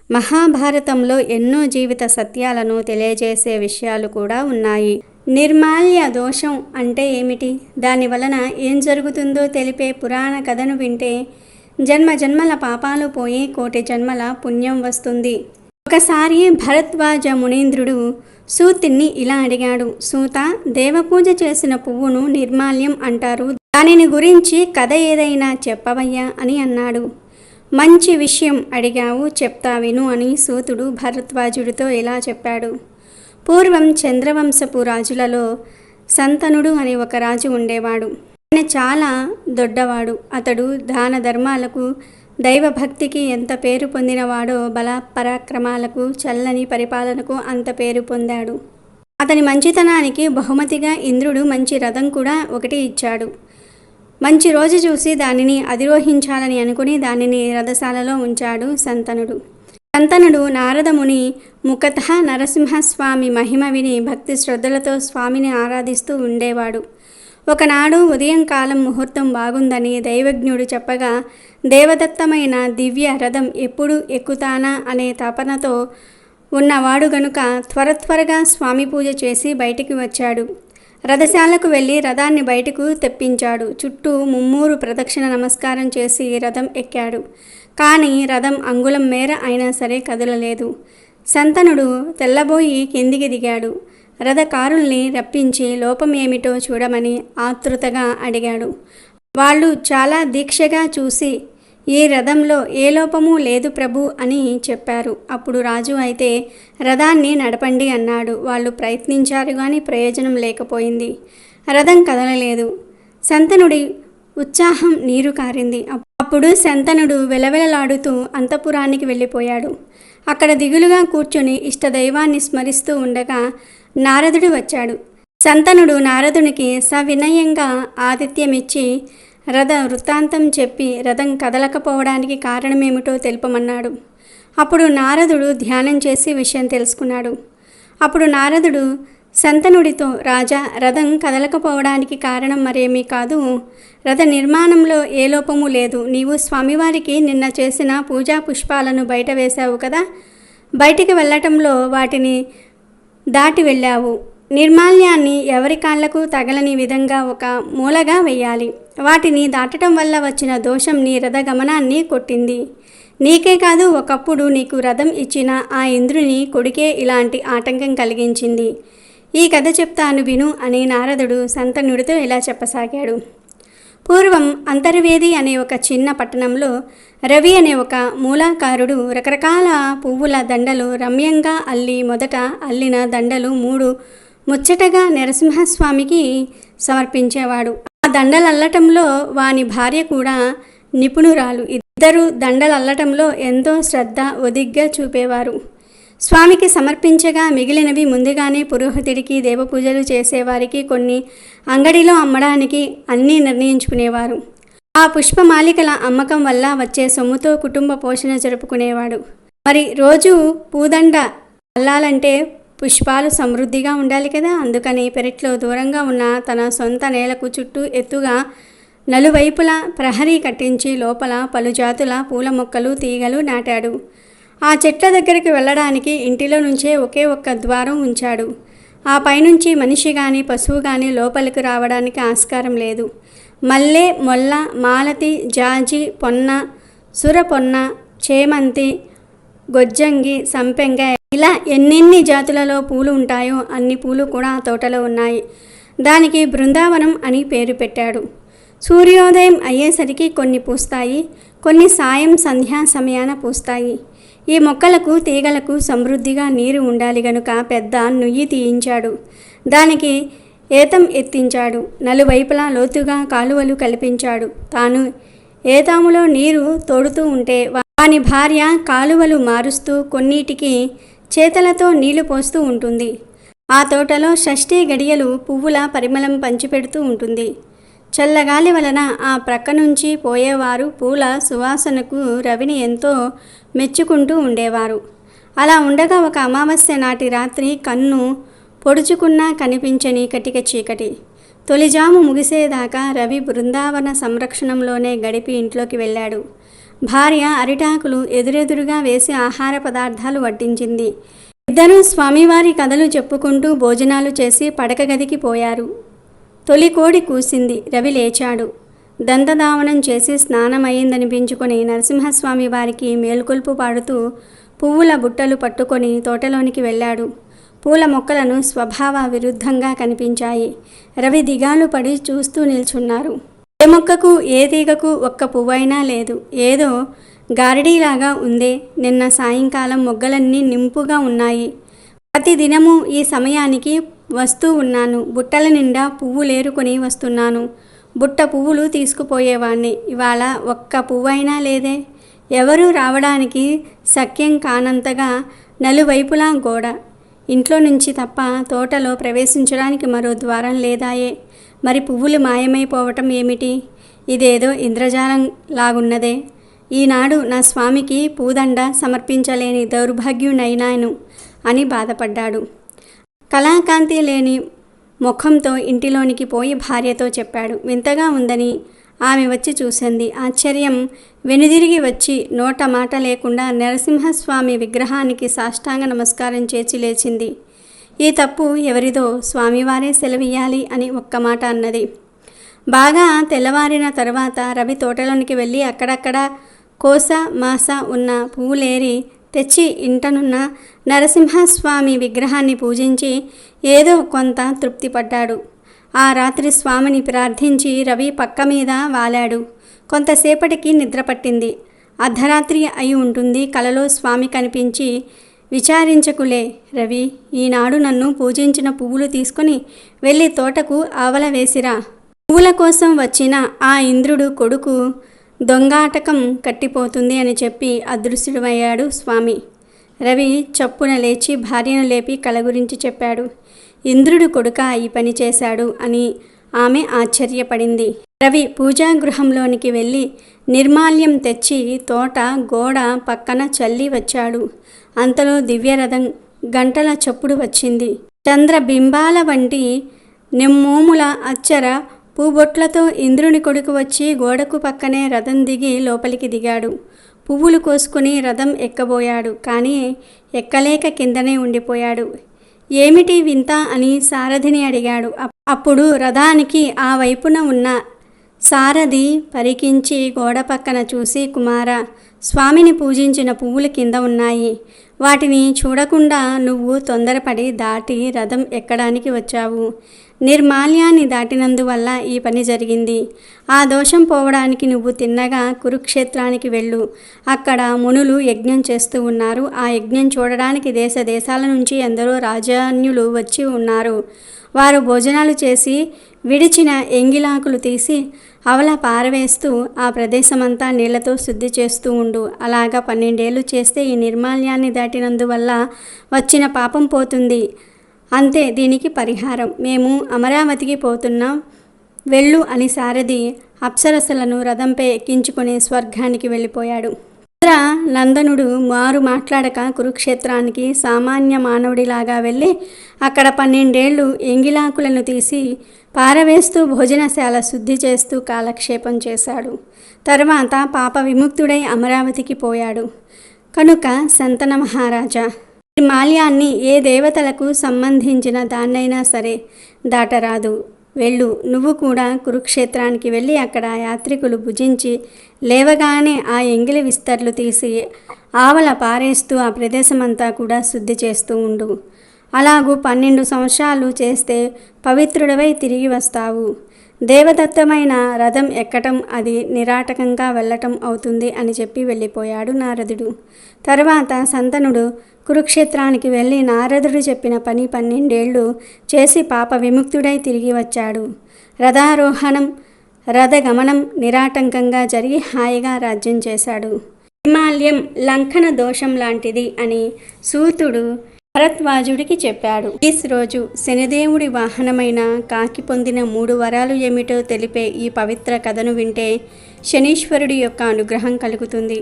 మహాభారతంలో ఎన్నో జీవిత సత్యాలను తెలియజేసే విషయాలు కూడా ఉన్నాయి. నిర్మాల్య దోషం అంటే ఏమిటి, దాని వలన ఏం జరుగుతుందో తెలిపే పురాణ కథను వింటే జన్మ జన్మల పాపాలు పోయి 1,000,000 జన్మల పుణ్యం వస్తుంది. ఒకసారి భరద్వాజ మునీంద్రుడు సూతుణ్ణి ఇలా అడిగాడు, సూత, దేవపూజ చేసిన పువ్వును నిర్మాల్యం అంటారు. దానిని గురించి కథ ఏదైనా చెప్పవయ్యా అని అన్నాడు. మంచి విషయం అడిగావు, చెప్తా విను అని సూతుడు భరద్వాజుడితో ఇలా చెప్పాడు. పూర్వం చంద్రవంశపు రాజులలో సంతనుడు అని ఒక రాజు ఉండేవాడు. ఆయన చాలా దొడ్డవాడు. అతడు దాన ధర్మాలకు, దైవభక్తికి ఎంత పేరు పొందినవాడో బల పరాక్రమాలకు, చల్లని పరిపాలనకు అంత పేరు పొందాడు. అతని మంచితనానికి బహుమతిగా ఇంద్రుడు మంచి రథం కూడా ఒకటి ఇచ్చాడు. మంచి రోజు చూసి దానిని అధిరోహించాలని అనుకుని దానిని రథశాలలో ఉంచాడు సంతనుడు. సంతనుడు నారదముని ముఖతః నరసింహస్వామి మహిమ విని భక్తి శ్రద్ధలతో స్వామిని ఆరాధిస్తూ ఉండేవాడు. ఒకనాడు ఉదయం కాలం ముహూర్తం బాగుందని దైవజ్ఞుడు చెప్పగా దేవదత్తమైన దివ్య రథం ఎప్పుడు ఎక్కుతానా అనే తపనతో ఉన్నవాడు గనుక త్వరగా స్వామి పూజ చేసి బయటికి వచ్చాడు. రథశాలకు వెళ్ళి రథాన్ని బయటకు తెప్పించాడు. చుట్టూ 3 ప్రదక్షిణ నమస్కారం చేసి రథం ఎక్కాడు. కానీ రథం అంగుళం మేర అయినా సరే కదలలేదు. సంతనుడు తెల్లబోయి కిందికి దిగాడు. రథకారుల్ని రప్పించి లోపం ఏమిటో చూడమని ఆతృతగా అడిగాడు. వాళ్ళు చాలా దీక్షగా చూసి ఈ రథంలో ఏ లోపమూ లేదు ప్రభు అని చెప్పారు. అప్పుడు రాజు అయితే రథాన్ని నడపండి అన్నాడు. వాళ్ళు ప్రయత్నించారు కానీ ప్రయోజనం లేకపోయింది. రథం కదలలేదు. సంతనుడి ఉత్సాహం నీరు కారింది. అప్పుడు సంతనుడు వెలవెలలాడుతూ అంతఃపురానికి వెళ్ళిపోయాడు. అక్కడ దిగులుగా కూర్చొని ఇష్టదైవాన్ని స్మరిస్తూ ఉండగా నారదుడు వచ్చాడు. సంతనుడు నారదునికి సవినయంగా ఆతిథ్యమిచ్చి రథ వృత్తాంతం చెప్పి రథం కదలకపోవడానికి కారణమేమిటో తెలుపమన్నాడు. అప్పుడు నారదుడు ధ్యానం చేసి విషయం తెలుసుకున్నాడు. అప్పుడు నారదుడు సంతనుడితో, రాజా, రథం కదలకపోవడానికి కారణం మరేమీ కాదు. రథ నిర్మాణంలో ఏ లోపము లేదు. నీవు స్వామివారికి నిన్న చేసిన పూజా పుష్పాలను బయట వేశావు కదా, బయటికి వెళ్ళటంలో వాటిని దాటి వెళ్ళావు. నిర్మాల్యాన్ని ఎవరి కాళ్లకు తగలని విధంగా ఒక మూలగా వెయ్యాలి. వాటిని దాటడం వల్ల వచ్చిన దోషం నీ రథ గమనాన్ని కొట్టింది. నీకే కాదు, ఒకప్పుడు నీకు రథం ఇచ్చిన ఆ ఇంద్రుని కొడుకే ఇలాంటి ఆటంకం కలిగించింది. ఈ కథ చెప్తాను విను అని నారదుడు సంతనుడితో ఇలా చెప్పసాగాడు. పూర్వం అంతర్వేది అనే ఒక చిన్న పట్టణంలో రవి అనే ఒక మూలాకారుడు రకరకాల పువ్వుల దండలు రమ్యంగా అల్లి మొదట అల్లిన దండలు 3 ముచ్చటగా నరసింహస్వామికి సమర్పించేవాడు. ఆ దండలల్లటంలో వాని భార్య కూడా నిపుణురాలు. ఇద్దరు దండలల్లటంలో ఎంతో శ్రద్ధ ఒదిగ్గా చూపేవారు. స్వామికి సమర్పించగా మిగిలినవి ముందుగానే పురోహితుడికి దేవపూజలు చేసేవారికి కొన్ని అంగడిలో అమ్మడానికి అన్నీ నిర్ణయించుకునేవారు. ఆ పుష్పమాలికల అమ్మకం వల్ల వచ్చే సొమ్ముతో కుటుంబ పోషణ జరుపుకునేవాడు. మరి రోజు పూదండ అల్లాలంటే పుష్పాలు సమృద్ధిగా ఉండాలి కదా. అందుకని పెరట్లో దూరంగా ఉన్న తన సొంత నేలకు చుట్టూ ఎత్తుగా నలువైపులా ప్రహరీ కట్టించి లోపల పలు జాతుల పూల మొక్కలు తీగలు నాటాడు. ఆ చెట్ల దగ్గరికి వెళ్ళడానికి ఇంటిలో నుంచే ఒకే ఒక్క ద్వారం ఉంచాడు. ఆ పైనుంచి మనిషి కానీ పశువు కానీ లోపలికి రావడానికి ఆస్కారం లేదు. మల్లె, మొల్ల, మాలతి, జాజి, పొన్న, సురపొన్న, చేమంతి, గొజ్జంగి, సంపెంగ ఇలా ఎన్నెన్ని జాతులలో పూలు ఉంటాయో అన్ని పూలు కూడా ఆ తోటలో ఉన్నాయి. దానికి బృందావనం అని పేరు పెట్టాడు. సూర్యోదయం అయ్యేసరికి కొన్ని పూస్తాయి, కొన్ని సాయం సంధ్యా సమయాన పూస్తాయి. ఈ మొక్కలకు తీగలకు సమృద్ధిగా నీరు ఉండాలి గనుక పెద్ద నుయ్యి తీయించాడు. దానికి ఏతం ఎత్తించాడు. నలువైపులా లోతుగా కాలువలు కల్పించాడు. తాను ఏతాములో నీరు తోడుతూ ఉంటే వాని భార్య కాలువలు మారుస్తూ కొన్నిటికి చేతలతో నీళ్లు పోస్తూ ఉంటుంది. ఆ తోటలో షష్ఠి గడియలు పువ్వుల పరిమళం పంచిపెడుతూ ఉంటుంది. చల్లగాలి వలన ఆ ప్రక్క నుంచి పోయేవారు పూల సువాసనకు రవిని ఎంతో మెచ్చుకుంటూ ఉండేవారు. అలా ఉండగా ఒక అమావాస్య నాటి రాత్రి కన్ను పొడుచుకున్నా కనిపించని కటిక చీకటి. తొలిజాము ముగిసేదాకా రవి బృందావన సంరక్షణంలోనే గడిపి ఇంట్లోకి వెళ్ళాడు. భార్య అరిటాకులు ఎదురెదురుగా వేసి ఆహార పదార్థాలు వడ్డించింది. ఇద్దరూ స్వామివారి కథలు చెప్పుకుంటూ భోజనాలు చేసి పడక గదికి పోయారు. తొలి కోడి కూసింది. రవి లేచాడు. దంతధావనం చేసి స్నానమయ్యిందనిపించుకొని నరసింహస్వామి వారికి మేల్కొల్పు పాడుతూ పువ్వుల బుట్టలు పట్టుకొని తోటలోనికి వెళ్ళాడు. పూల మొక్కలను స్వభావ విరుద్ధంగా కనిపించాయి. రవి దిగాలు పడి చూస్తూ నిల్చున్నారు. ఏ మొక్కకు ఏ తీగకు ఒక్క పువ్వైనా లేదు. ఏదో గారడీలాగా ఉందే. నిన్న సాయంకాలం మొగ్గలన్నీ నింపుగా ఉన్నాయి. ప్రతి దినము ఈ సమయానికి వస్తూ ఉన్నాను. బుట్టల నిండా పువ్వులేరుకొని వస్తున్నాను. బుట్ట పువ్వులు తీసుకుపోయేవాణ్ణి. ఇవాళ ఒక్క పువ్వైనా లేదే. ఎవరూ రావడానికి శక్యం కానంతగా నలువైపులా గోడ. ఇంట్లో నుంచి తప్ప తోటలో ప్రవేశించడానికి మరో ద్వారం లేదాయే. మరి పువ్వులు మాయమైపోవటం ఏమిటి? ఇదేదో ఇంద్రజాలం లాగున్నదే. ఈనాడు నా స్వామికి పూదండ సమర్పించలేని దౌర్భాగ్యునైనాను అని బాధపడ్డాడు. కళాకాంతి లేని ముఖంతో ఇంటిలోనికి పోయి భార్యతో చెప్పాడు. వింతగా ఉందని ఆమె వచ్చి చూసింది. ఆశ్చర్యం వెనుదిరిగి వచ్చి నోట మాట లేకుండా నరసింహస్వామి విగ్రహానికి సాష్టాంగ నమస్కారం చేసి లేచింది. ఈ తప్పు ఎవరిదో, స్వామివారే సెలవియ్యాలి అని ఒక్క మాట అన్నది. బాగా తెల్లవారిన తర్వాత రవి తోటలోనికి వెళ్ళి అక్కడక్కడ కోస మాస ఉన్న పువ్వులేరి తెచ్చి ఇంటనున్న నరసింహస్వామి విగ్రహాన్ని పూజించి ఏదో కొంత తృప్తి పడ్డాడు. ఆ రాత్రి స్వామిని ప్రార్థించి రవి పక్క మీద వాలాడు. కొంతసేపటికి నిద్ర పట్టింది. అర్ధరాత్రి అయి ఉంటుంది. కలలో స్వామి కనిపించి, విచారించకులే రవి, ఈనాడు నన్ను పూజించిన పువ్వులు తీసుకుని వెళ్ళి తోటకు ఆవల వేసిరా. పువ్వుల కోసం వచ్చిన ఆ ఇంద్రుడు కొడుకు దొంగాటకం కట్టిపోతుంది అని చెప్పి అదృశ్యుడమయ్యాడు స్వామి. రవి చప్పున లేచి భార్యను లేపి కల గురించి చెప్పాడు. ఇంద్రుడు కొడుక ఈ పని చేశాడు అని ఆమె ఆశ్చర్యపడింది. రవి పూజాగృహంలోనికి వెళ్ళి నిర్మాల్యం తెచ్చి తోట గోడ పక్కన చల్లి వచ్చాడు. అంతలో దివ్యరథం గంటల చప్పుడు వచ్చింది. చంద్రబింబాల వంటి నెమ్మోముల అచ్చర పూబొట్లతో ఇంద్రుని కొడుకు వచ్చి గోడకు పక్కనే రథం దిగి లోపలికి దిగాడు. పువ్వులు కోసుకుని రథం ఎక్కబోయాడు. కానీ ఎక్కలేక కిందనే ఉండిపోయాడు. ఏమిటి వింత అని సారథిని అడిగాడు. అప్పుడు రథానికి ఆ వైపున ఉన్న సారథి పరికించి గోడ పక్కన చూసి, కుమార, స్వామిని పూజించిన పువ్వులు కింద ఉన్నాయి. వాటిని చూడకుండా నువ్వు తొందరపడి దాటి రథం ఎక్కడానికి వచ్చావు. నిర్మాల్యాన్ని దాటినందువల్ల ఈ పని జరిగింది. ఆ దోషం పోవడానికి నువ్వు తిన్నగా కురుక్షేత్రానికి వెళ్ళు. అక్కడ మునులు యజ్ఞం చేస్తూ ఉన్నారు. ఆ యజ్ఞం చూడడానికి దేశ దేశాల నుంచి ఎందరో రాజన్యులు వచ్చి ఉన్నారు. వారు భోజనాలు చేసి విడిచిన ఎంగిలాకులు తీసి అవల పారవేస్తూ ఆ ప్రదేశమంతా నీళ్లతో శుద్ధి చేస్తూ ఉండు. అలాగా 12 ఏళ్ళు చేస్తే ఈ నిర్మాల్యాన్ని దాటినందువల్ల వచ్చిన పాపం పోతుంది. అంతే దీనికి పరిహారం. మేము అమరావతికి పోతున్నాం, వెళ్ళు అని సారథి అప్సరసలను రథంపై ఎక్కించుకుని స్వర్గానికి వెళ్ళిపోయాడు. ఇంద్ర నందనుడు మారు మాట్లాడక కురుక్షేత్రానికి సామాన్య మానవుడిలాగా వెళ్ళి అక్కడ 12 ఏళ్ళు ఎంగిలాకులను తీసి పారవేస్తూ భోజనశాల శుద్ధి చేస్తూ కాలక్షేపం చేశాడు. తర్వాత పాప విముక్తుడై అమరావతికి పోయాడు. కనుక సంతన మహారాజా, నిర్మాల్యాన్ని ఏ దేవతలకు సంబంధించిన దాన్నైనా సరే దాటరాదు. వెళ్ళు. నువ్వు కూడా కురుక్షేత్రానికి వెళ్ళి అక్కడ యాత్రికులు భుజించి లేవగానే ఆ ఎంగిలి విస్తర్లు తీసి ఆవల పారేస్తూ ఆ ప్రదేశమంతా కూడా శుద్ధి చేస్తూ ఉండు. అలాగూ 12 సంవత్సరాలు చేస్తే పవిత్రుడవై తిరిగి వస్తావు. దేవదత్తమైన రథం ఎక్కటం అది నిరాటకంగా వెళ్ళటం అవుతుంది అని చెప్పి వెళ్ళిపోయాడు నారదుడు. తర్వాత సంతనుడు కురుక్షేత్రానికి వెళ్ళి నారదుడు చెప్పిన పని 12 ఏళ్ళు చేసి పాప విముక్తుడై తిరిగి వచ్చాడు. రథారోహణం రథగమనం నిరాటంకంగా జరిగి హాయిగా రాజ్యం చేశాడు. నిర్మాల్యం లంఘన దోషం లాంటిది అని సూతుడు భరద్వాజుడికి చెప్పాడు. ఈ రోజు శనిదేవుడి వాహనమైన కాకి పొందిన 3 వరాలు ఏమిటో తెలిపే ఈ పవిత్ర కథను వింటే శనీశ్వరుడి యొక్క అనుగ్రహం కలుగుతుంది.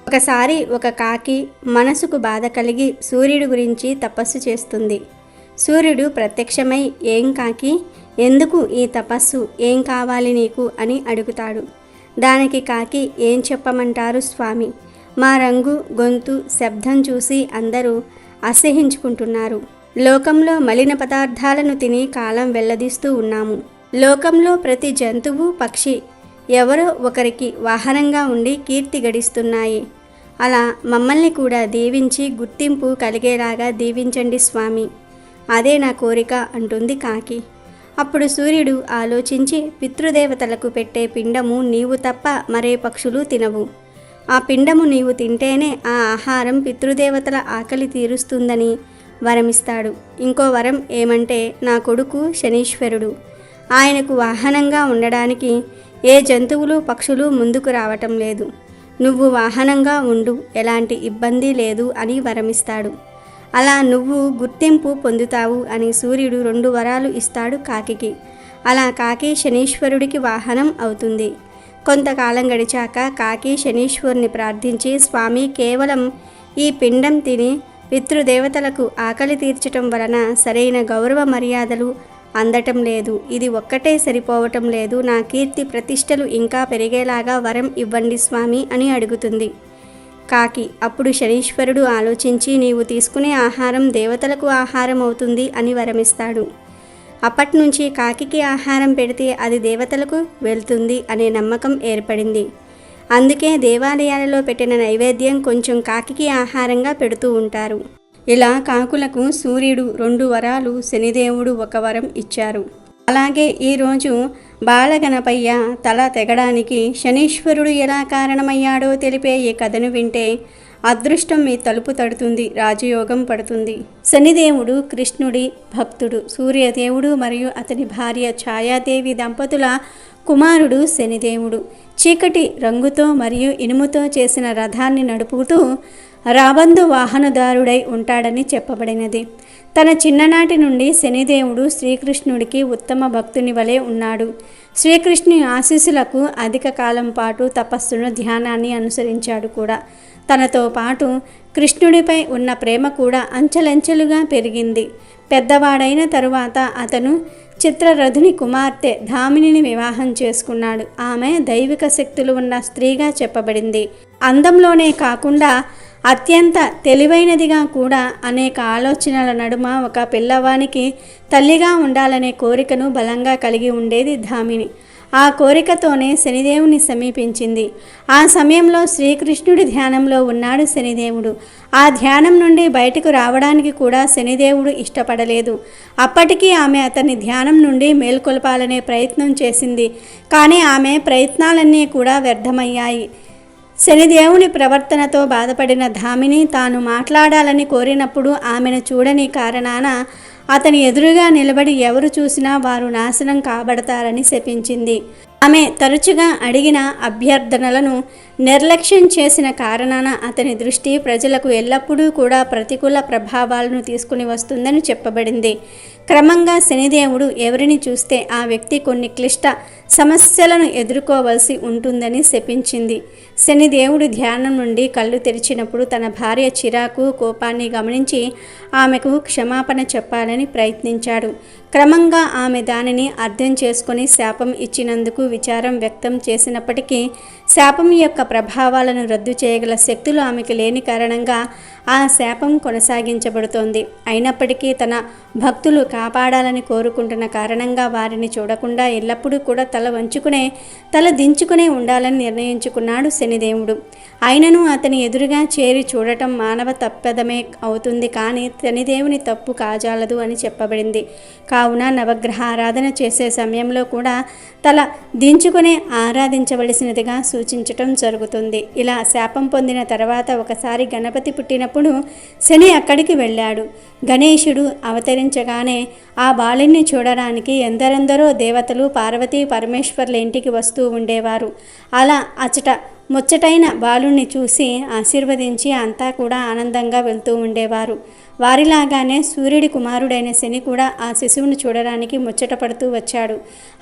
ఒకసారి ఒక కాకి మనసుకు బాధ కలిగి సూర్యుడి గురించి తపస్సు చేస్తుంది. సూర్యుడు ప్రత్యక్షమై, ఏం కాకి, ఎందుకు ఈ తపస్సు, ఏం కావాలి నీకు అని అడుగుతాడు. దానికి కాకి, ఏం చెప్పమంటారు స్వామి, మా రంగు, గొంతు, శబ్దం చూసి అందరూ అసహించుకుంటున్నారు. లోకంలో మలిన పదార్థాలను తిని కాలం వెల్లదీస్తూ ఉన్నాము. లోకంలో ప్రతి జంతువు, పక్షి ఎవరో ఒకరికి వాహనంగా ఉండి కీర్తి గడిస్తున్నాయి. అలా మమ్మల్ని కూడా దీవించి గుర్తింపు కలిగేలాగా దీవించండి స్వామి, అదే నా కోరిక అంటుంది కాకి. అప్పుడు సూర్యుడు ఆలోచించి, పితృదేవతలకు పెట్టే పిండము నీవు తప్ప మరే పక్షులు తినవు. ఆ పిండము నీవు తింటేనే ఆ ఆహారం పితృదేవతల ఆకలి తీరుస్తుందని వరమిస్తాడు. ఇంకో వరం ఏమంటే, నా కొడుకు శనీశ్వరుడు, ఆయనకు వాహనంగా ఉండడానికి ఏ జంతువులు పక్షులు ముందుకు రావటం లేదు. నువ్వు వాహనంగా ఉండు, ఎలాంటి ఇబ్బంది లేదు అని వరమిస్తాడు. అలా నువ్వు గుర్తింపు పొందుతావు అని సూర్యుడు 2 వరాలు ఇస్తాడు కాకికి. అలా కాకి శనీశ్వరుడికి వాహనం అవుతుంది. కొంతకాలం గడిచాక కాకి శనీశ్వరుని ప్రార్థించి, స్వామి, కేవలం ఈ పిండం తిని పితృదేవతలకు ఆకలి తీర్చటం వలన సరైన గౌరవ మర్యాదలు అందటం లేదు. ఇది ఒక్కటే సరిపోవటం లేదు. నా కీర్తి ప్రతిష్టలు ఇంకా పెరిగేలాగా వరం ఇవ్వండి స్వామి అని అడుగుతుంది కాకి. అప్పుడు శనీశ్వరుడు ఆలోచించి, నీవు తీసుకునే ఆహారం దేవతలకు ఆహారం అవుతుంది అని వరమిస్తాడు. అప్పట్నుంచి కాకికి ఆహారం పెడితే అది దేవతలకు వెళ్తుంది అనే నమ్మకం ఏర్పడింది. అందుకే దేవాలయాలలో పెట్టిన నైవేద్యం కొంచెం కాకికి ఆహారంగా పెడుతూ ఉంటారు. ఇలా కాకులకు సూర్యుడు 2 వరాలు, శనిదేవుడు 1 వరం ఇచ్చారు. అలాగే ఈరోజు బాలగణపయ్య తల తెగడానికి శనీశ్వరుడు ఎలా కారణమయ్యాడో తెలిపే ఈ కథను వింటే అదృష్టం మీ తలుపు తడుతుంది, రాజయోగం పడుతుంది. శనిదేవుడు కృష్ణుడి భక్తుడు. సూర్యదేవుడు మరియు అతని భార్య ఛాయాదేవి దంపతుల కుమారుడు శనిదేవుడు. చీకటి రంగుతో మరియు ఇనుముతో చేసిన రథాన్ని నడుపుతూ రాబందు వాహనదారుడై ఉంటాడని చెప్పబడినది. తన చిన్ననాటి నుండి శనిదేవుడు శ్రీకృష్ణుడికి ఉత్తమ భక్తుని వలె ఉన్నాడు. శ్రీకృష్ణుని ఆశీస్సులకు అధిక కాలం పాటు తపస్సును, ధ్యానాన్ని అనుసరించాడు కూడా. తనతో పాటు కృష్ణుడిపై ఉన్న ప్రేమ కూడా అంచెలంచెలుగా పెరిగింది. పెద్దవాడైన తరువాత అతను చిత్రరథుని కుమార్తె ధామినిని వివాహం చేసుకున్నాడు. ఆమె దైవిక శక్తులు ఉన్న స్త్రీగా చెప్పబడింది. అందంలోనే కాకుండా అత్యంత తెలివైనదిగా కూడా అనేక ఆలోచనల నడుమ ఒక పిల్లవానికి తల్లిగా ఉండాలనే కోరికను బలంగా కలిగి ఉండేది ధామిని. ఆ కోరికతోనే శనిదేవుని సమీపించింది. ఆ సమయంలో శ్రీకృష్ణుడి ధ్యానంలో ఉన్నాడు శనిదేవుడు. ఆ ధ్యానం నుండి బయటకు రావడానికి కూడా శనిదేవుడు ఇష్టపడలేదు. అప్పటికీ ఆమె అతన్ని ధ్యానం నుండి మేల్కొల్పాలనే ప్రయత్నం చేసింది. కానీ ఆమె ప్రయత్నాలన్నీ కూడా వ్యర్థమయ్యాయి. శనిదేవుని ప్రవర్తనతో బాధపడిన ధామిని తాను మాట్లాడాలని కోరినప్పుడు ఆమెను చూడని కారణాన అతని ఎదురుగా నిలబడి ఎవరు చూసినా వారు నాశనం కాబడతారని శపించింది. ఆమె తరచుగా అడిగిన అభ్యర్థనలను నిర్లక్ష్యం చేసిన కారణాన అతని దృష్టి ప్రజలకు ఎల్లప్పుడూ కూడా ప్రతికూల ప్రభావాలను తీసుకుని వస్తుందని చెప్పబడింది. క్రమంగా శనిదేవుడు ఎవరిని చూస్తే ఆ వ్యక్తి కొన్ని క్లిష్ట సమస్యలను ఎదుర్కోవలసి ఉంటుందని శపించింది. శనిదేవుడు ధ్యానం నుండి కళ్ళు తెరిచినప్పుడు తన భార్య చిరాకు, కోపాన్ని గమనించి ఆమెకు క్షమాపణ చెప్పాలని ప్రయత్నించాడు. క్రమంగా ఆమె దానిని అర్థం చేసుకొని శాపం ఇచ్చినందుకు విచారం వ్యక్తం చేసినప్పటికీ శాపం యొక్క ప్రభావాలను రద్దు చేయగల శక్తులు ఆమెకు లేని కారణంగా ఆ శాపం కొనసాగించబడుతోంది. అయినప్పటికీ తన భక్తులు కాపాడాలని కోరుకుంటున్న కారణంగా వారిని చూడకుండా ఎల్లప్పుడూ కూడా తల దించుకునే ఉండాలని నిర్ణయించుకున్నాడు శనిదేవుడు. అయినను అతని ఎదురుగా చేరి చూడటం మానవ తప్పెదమే అవుతుంది, కానీ శనిదేవుని తప్పు కాజాలదు అని చెప్పబడింది. కావున నవగ్రహ ఆరాధన చేసే సమయంలో కూడా తల దించుకునే ఆరాధించవలసినదిగా సూచించటం జరుగుతుంది. ఇలా శాపం పొందిన తర్వాత ఒకసారి గణపతి పుట్టినప్పుడు శని అక్కడికి వెళ్ళాడు. గణేశుడు అవతరించగానే ఆ బాలుని చూడడానికి ఎందరెందరో దేవతలు పార్వతీ పరమేశ్వర్ల ఇంటికి వస్తూ ఉండేవారు. అలా అచట ముచ్చటైన బాలుని చూసి ఆశీర్వదించి అంతా కూడా ఆనందంగా వెళ్తూ ఉండేవారు. వారిలాగానే సూర్యుడి కుమారుడైన శని కూడా ఆ శిశువును చూడడానికి ముచ్చట పడుతూ వచ్చాడు.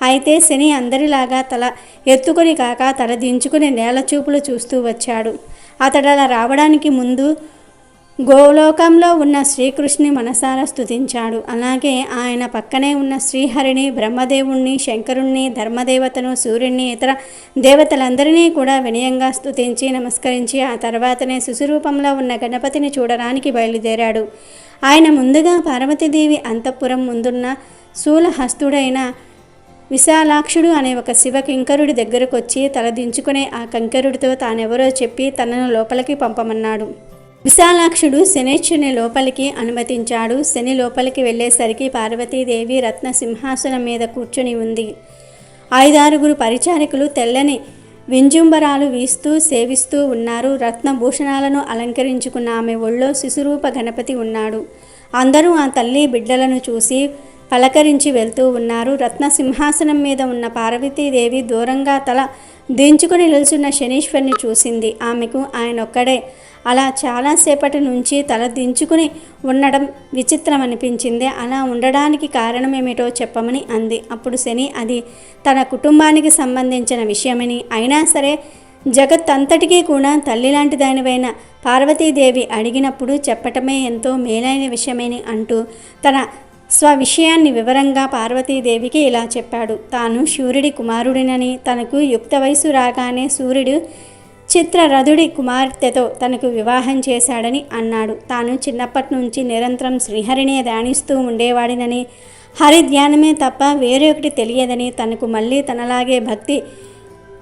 అయితే శని అందరిలాగా తల ఎత్తుకొని కాక తల దించుకుని నేల చూపులు చూస్తూ వచ్చాడు. అతడు అలా రావడానికి ముందు గోలోకంలో ఉన్న శ్రీకృష్ణుని మనసారా స్తుతించాడు. అలాగే ఆయన పక్కనే ఉన్న శ్రీహరిని, బ్రహ్మదేవుణ్ణి, శంకరుణ్ణి, ధర్మదేవతను, సూర్యుణ్ణి, ఇతర దేవతలందరినీ కూడా వినయంగా స్తుతించి నమస్కరించి ఆ తర్వాతనే శిశురూపంలో ఉన్న గణపతిని చూడడానికి బయలుదేరాడు. ఆయన ముందుగా పార్వతీదేవి అంతఃపురం ముందున్న శూలహస్తుడైన విశాలాక్షుడు అనే ఒక శివ కింకరుడి దగ్గరకు వచ్చి తలదించుకునే ఆ కంకరుడితో తానెవరో చెప్పి తనను లోపలికి పంపమన్నాడు. విశాలాక్షుడు శనేశ్వరుని లోపలికి అనుమతించాడు. శని లోపలికి వెళ్ళేసరికి పార్వతీదేవి రత్న సింహాసనం మీద కూర్చొని ఉంది. 5-6 పరిచారికులు తెల్లని వింజుంబరాలు వీస్తూ సేవిస్తూ ఉన్నారు. రత్నభూషణాలను అలంకరించుకున్న ఆమె ఒళ్ళో శిశురూప గణపతి ఉన్నాడు. అందరూ ఆ తల్లి బిడ్డలను చూసి పలకరించి వెళ్తూ ఉన్నారు. రత్న సింహాసనం మీద ఉన్న పార్వతీదేవి దూరంగా తల దించుకుని నిలుచున్న శనీశ్వరుని చూసింది. ఆమెకు ఆయన ఒక్కడే అలా చాలాసేపటి నుంచి తల దించుకుని ఉండడం విచిత్రం అనిపించింది. అలా ఉండడానికి కారణమేమిటో చెప్పమని అంది. అప్పుడు శని అది తన కుటుంబానికి సంబంధించిన విషయమని, అయినా సరే జగత్తంతటికీ కూడా తల్లి లాంటి దానివైన పార్వతీదేవి అడిగినప్పుడు చెప్పటమే ఎంతో మేలైన విషయమని అంటూ తన స్వవిషయాన్ని వివరంగా పార్వతీదేవికి ఇలా చెప్పాడు. తాను సూర్యుడి కుమారుడినని, తనకు యుక్త వయసు రాగానే సూర్యుడు చిత్రరథుడి కుమార్తెతో తనకు వివాహం చేశాడని అన్నాడు. తాను చిన్నప్పటి నుంచి నిరంతరం శ్రీహరినే ధ్యానిస్తూ ఉండేవాడినని, హరి ధ్యానమే తప్ప వేరొకటి తెలియదని, తనకు మళ్ళీ తనలాగే భక్తి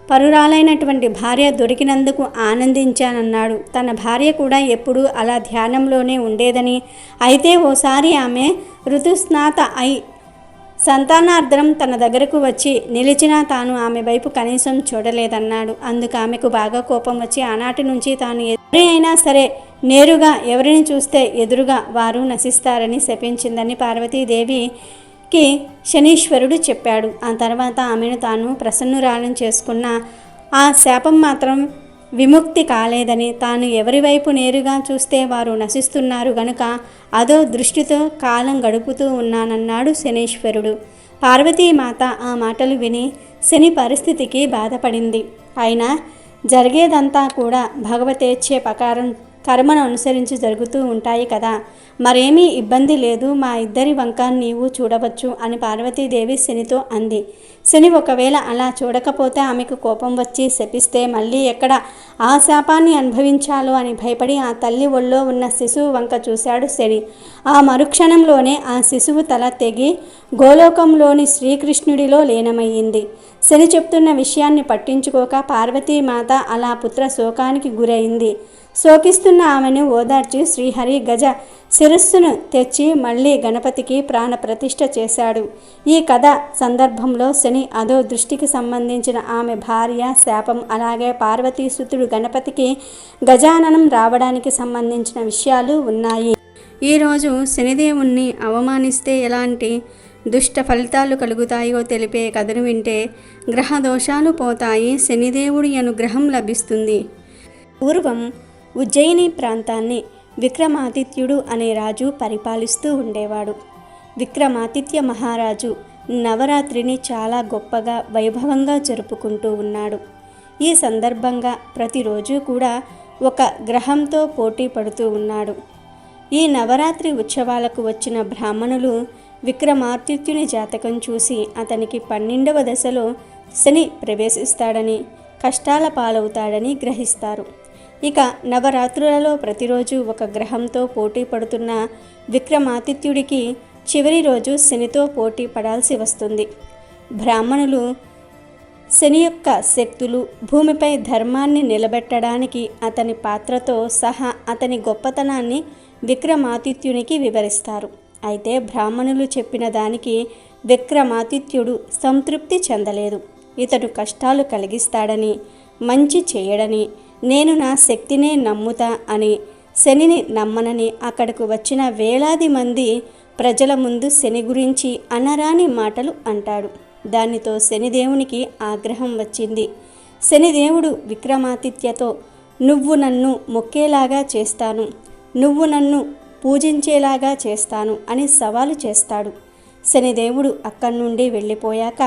పరురాలైనటువంటి భార్య దొరికినందుకు ఆనందించానన్నాడు. తన భార్య కూడా ఎప్పుడూ అలా ధ్యానంలోనే ఉండేదని, అయితే ఓసారి ఆమె ఋతుస్నాత అయి సంతానార్థం తన దగ్గరకు వచ్చి నిలిచినా తాను ఆమె వైపు కనీసం చూడలేదన్నాడు. అందుకు ఆమెకు బాగా కోపం వచ్చి ఆనాటి నుంచి తాను ఎవరి అయినా సరే నేరుగా ఎవరిని చూస్తే ఎదురుగా వారు నశిస్తారని శపించిందని పార్వతీదేవికి శనీశ్వరుడు చెప్పాడు. ఆ తర్వాత ఆమెను తాను ప్రసన్నురాలను చేసుకున్న ఆ శాపం మాత్రం విముక్తి కాలేదని, తాను ఎవరి వైపు నేరుగా చూస్తే వారు నశిస్తున్నారు గనుక అదో దృష్టితో కాలం గడుపుతూ ఉన్నానన్నాడు శనీశ్వరుడు. పార్వతీమాత ఆ మాటలు విని శని పరిస్థితికి బాధపడింది. అయినా జరిగేదంతా కూడా భగవతేచ్ఛే ప్రకారం కర్మను అనుసరించి జరుగుతూ ఉంటాయి కదా, మరేమీ ఇబ్బంది లేదు, మా ఇద్దరి వంక నీవు చూడవచ్చు అని పార్వతీదేవి శనితో అంది. శని ఒకవేళ అలా చూడకపోతే ఆమెకు కోపం వచ్చి శపిస్తే మళ్ళీ ఎక్కడ ఆ శాపాన్ని అనుభవించాలో అని భయపడి ఆ తల్లి ఒళ్ళో ఉన్న శిశువు వంక చూశాడు శని. ఆ మరుక్షణంలోనే ఆ శిశువు తల తెగి గోలోకంలోని శ్రీకృష్ణుడిలో లీనమయ్యింది. శని చెప్తున్న విషయాన్ని పట్టించుకోక పార్వతీమాత అలా పుత్ర శోకానికి గురైంది. శోకిస్తున్న ఆమెను ఓదార్చి శ్రీహరి గజ శిరస్సును తెచ్చి మళ్ళీ గణపతికి ప్రాణ ప్రతిష్ఠ చేశాడు. ఈ కథ సందర్భంలో శని అదో దృష్టికి సంబంధించిన ఆమె భార్య శాపం, అలాగే పార్వతీసుతుడు గణపతికి గజాననం రావడానికి సంబంధించిన విషయాలు ఉన్నాయి. ఈరోజు శనిదేవుణ్ణి అవమానిస్తే ఎలాంటి దుష్ట ఫలితాలు కలుగుతాయో తెలిపే కథను వింటే గ్రహ దోషాలు పోతాయి, శనిదేవుడి అనుగ్రహం లభిస్తుంది. పూర్వం ఉజ్జయిని ప్రాంతాన్ని విక్రమాదిత్యుడు అనే రాజు పరిపాలిస్తూ ఉండేవాడు. విక్రమాదిత్య మహారాజు నవరాత్రిని చాలా గొప్పగా వైభవంగా జరుపుకుంటూ ఉన్నాడు. ఈ సందర్భంగా ప్రతిరోజు కూడా ఒక గ్రహంతో పోటీ పడుతూ ఉన్నాడు. ఈ నవరాత్రి ఉత్సవాలకు వచ్చిన బ్రాహ్మణులు విక్రమాదిత్యుని జాతకం చూసి అతనికి 12వ దశలో శని ప్రవేశిస్తాడని, కష్టాల పాలవుతాడని గ్రహిస్తారు. ఇక నవరాత్రులలో ప్రతిరోజు ఒక గ్రహంతో పోటీ పడుతున్న విక్రమాదిత్యుడికి చివరి రోజు శనితో పోటీ పడాల్సి వస్తుంది. బ్రాహ్మణులు శని యొక్క శక్తులు, భూమిపై ధర్మాన్ని నిలబెట్టడానికి అతని పాత్రతో సహా అతని గొప్పతనాన్ని విక్రమాదిత్యునికి వివరిస్తారు. అయితే బ్రాహ్మణులు చెప్పిన దానికి విక్రమాదిత్యుడు సంతృప్తి చెందలేదు. ఇతడు కష్టాలు కలిగిస్తాడని, మంచి చేయడని, నేను నా శక్తినే నమ్ముతా అని, శనిని నమ్మనని అక్కడకు వచ్చిన వేలాది మంది ప్రజల ముందు శని గురించి అనరాని మాటలు అంటాడు. దానితో శనిదేవునికి ఆగ్రహం వచ్చింది. శనిదేవుడు విక్రమాదిత్యతో నువ్వు నన్ను మొక్కేలాగా చేస్తాను, నువ్వు నన్ను పూజించేలాగా చేస్తాను అని సవాలు చేస్తాడు. శనిదేవుడు అక్కడి నుండి వెళ్ళిపోయాక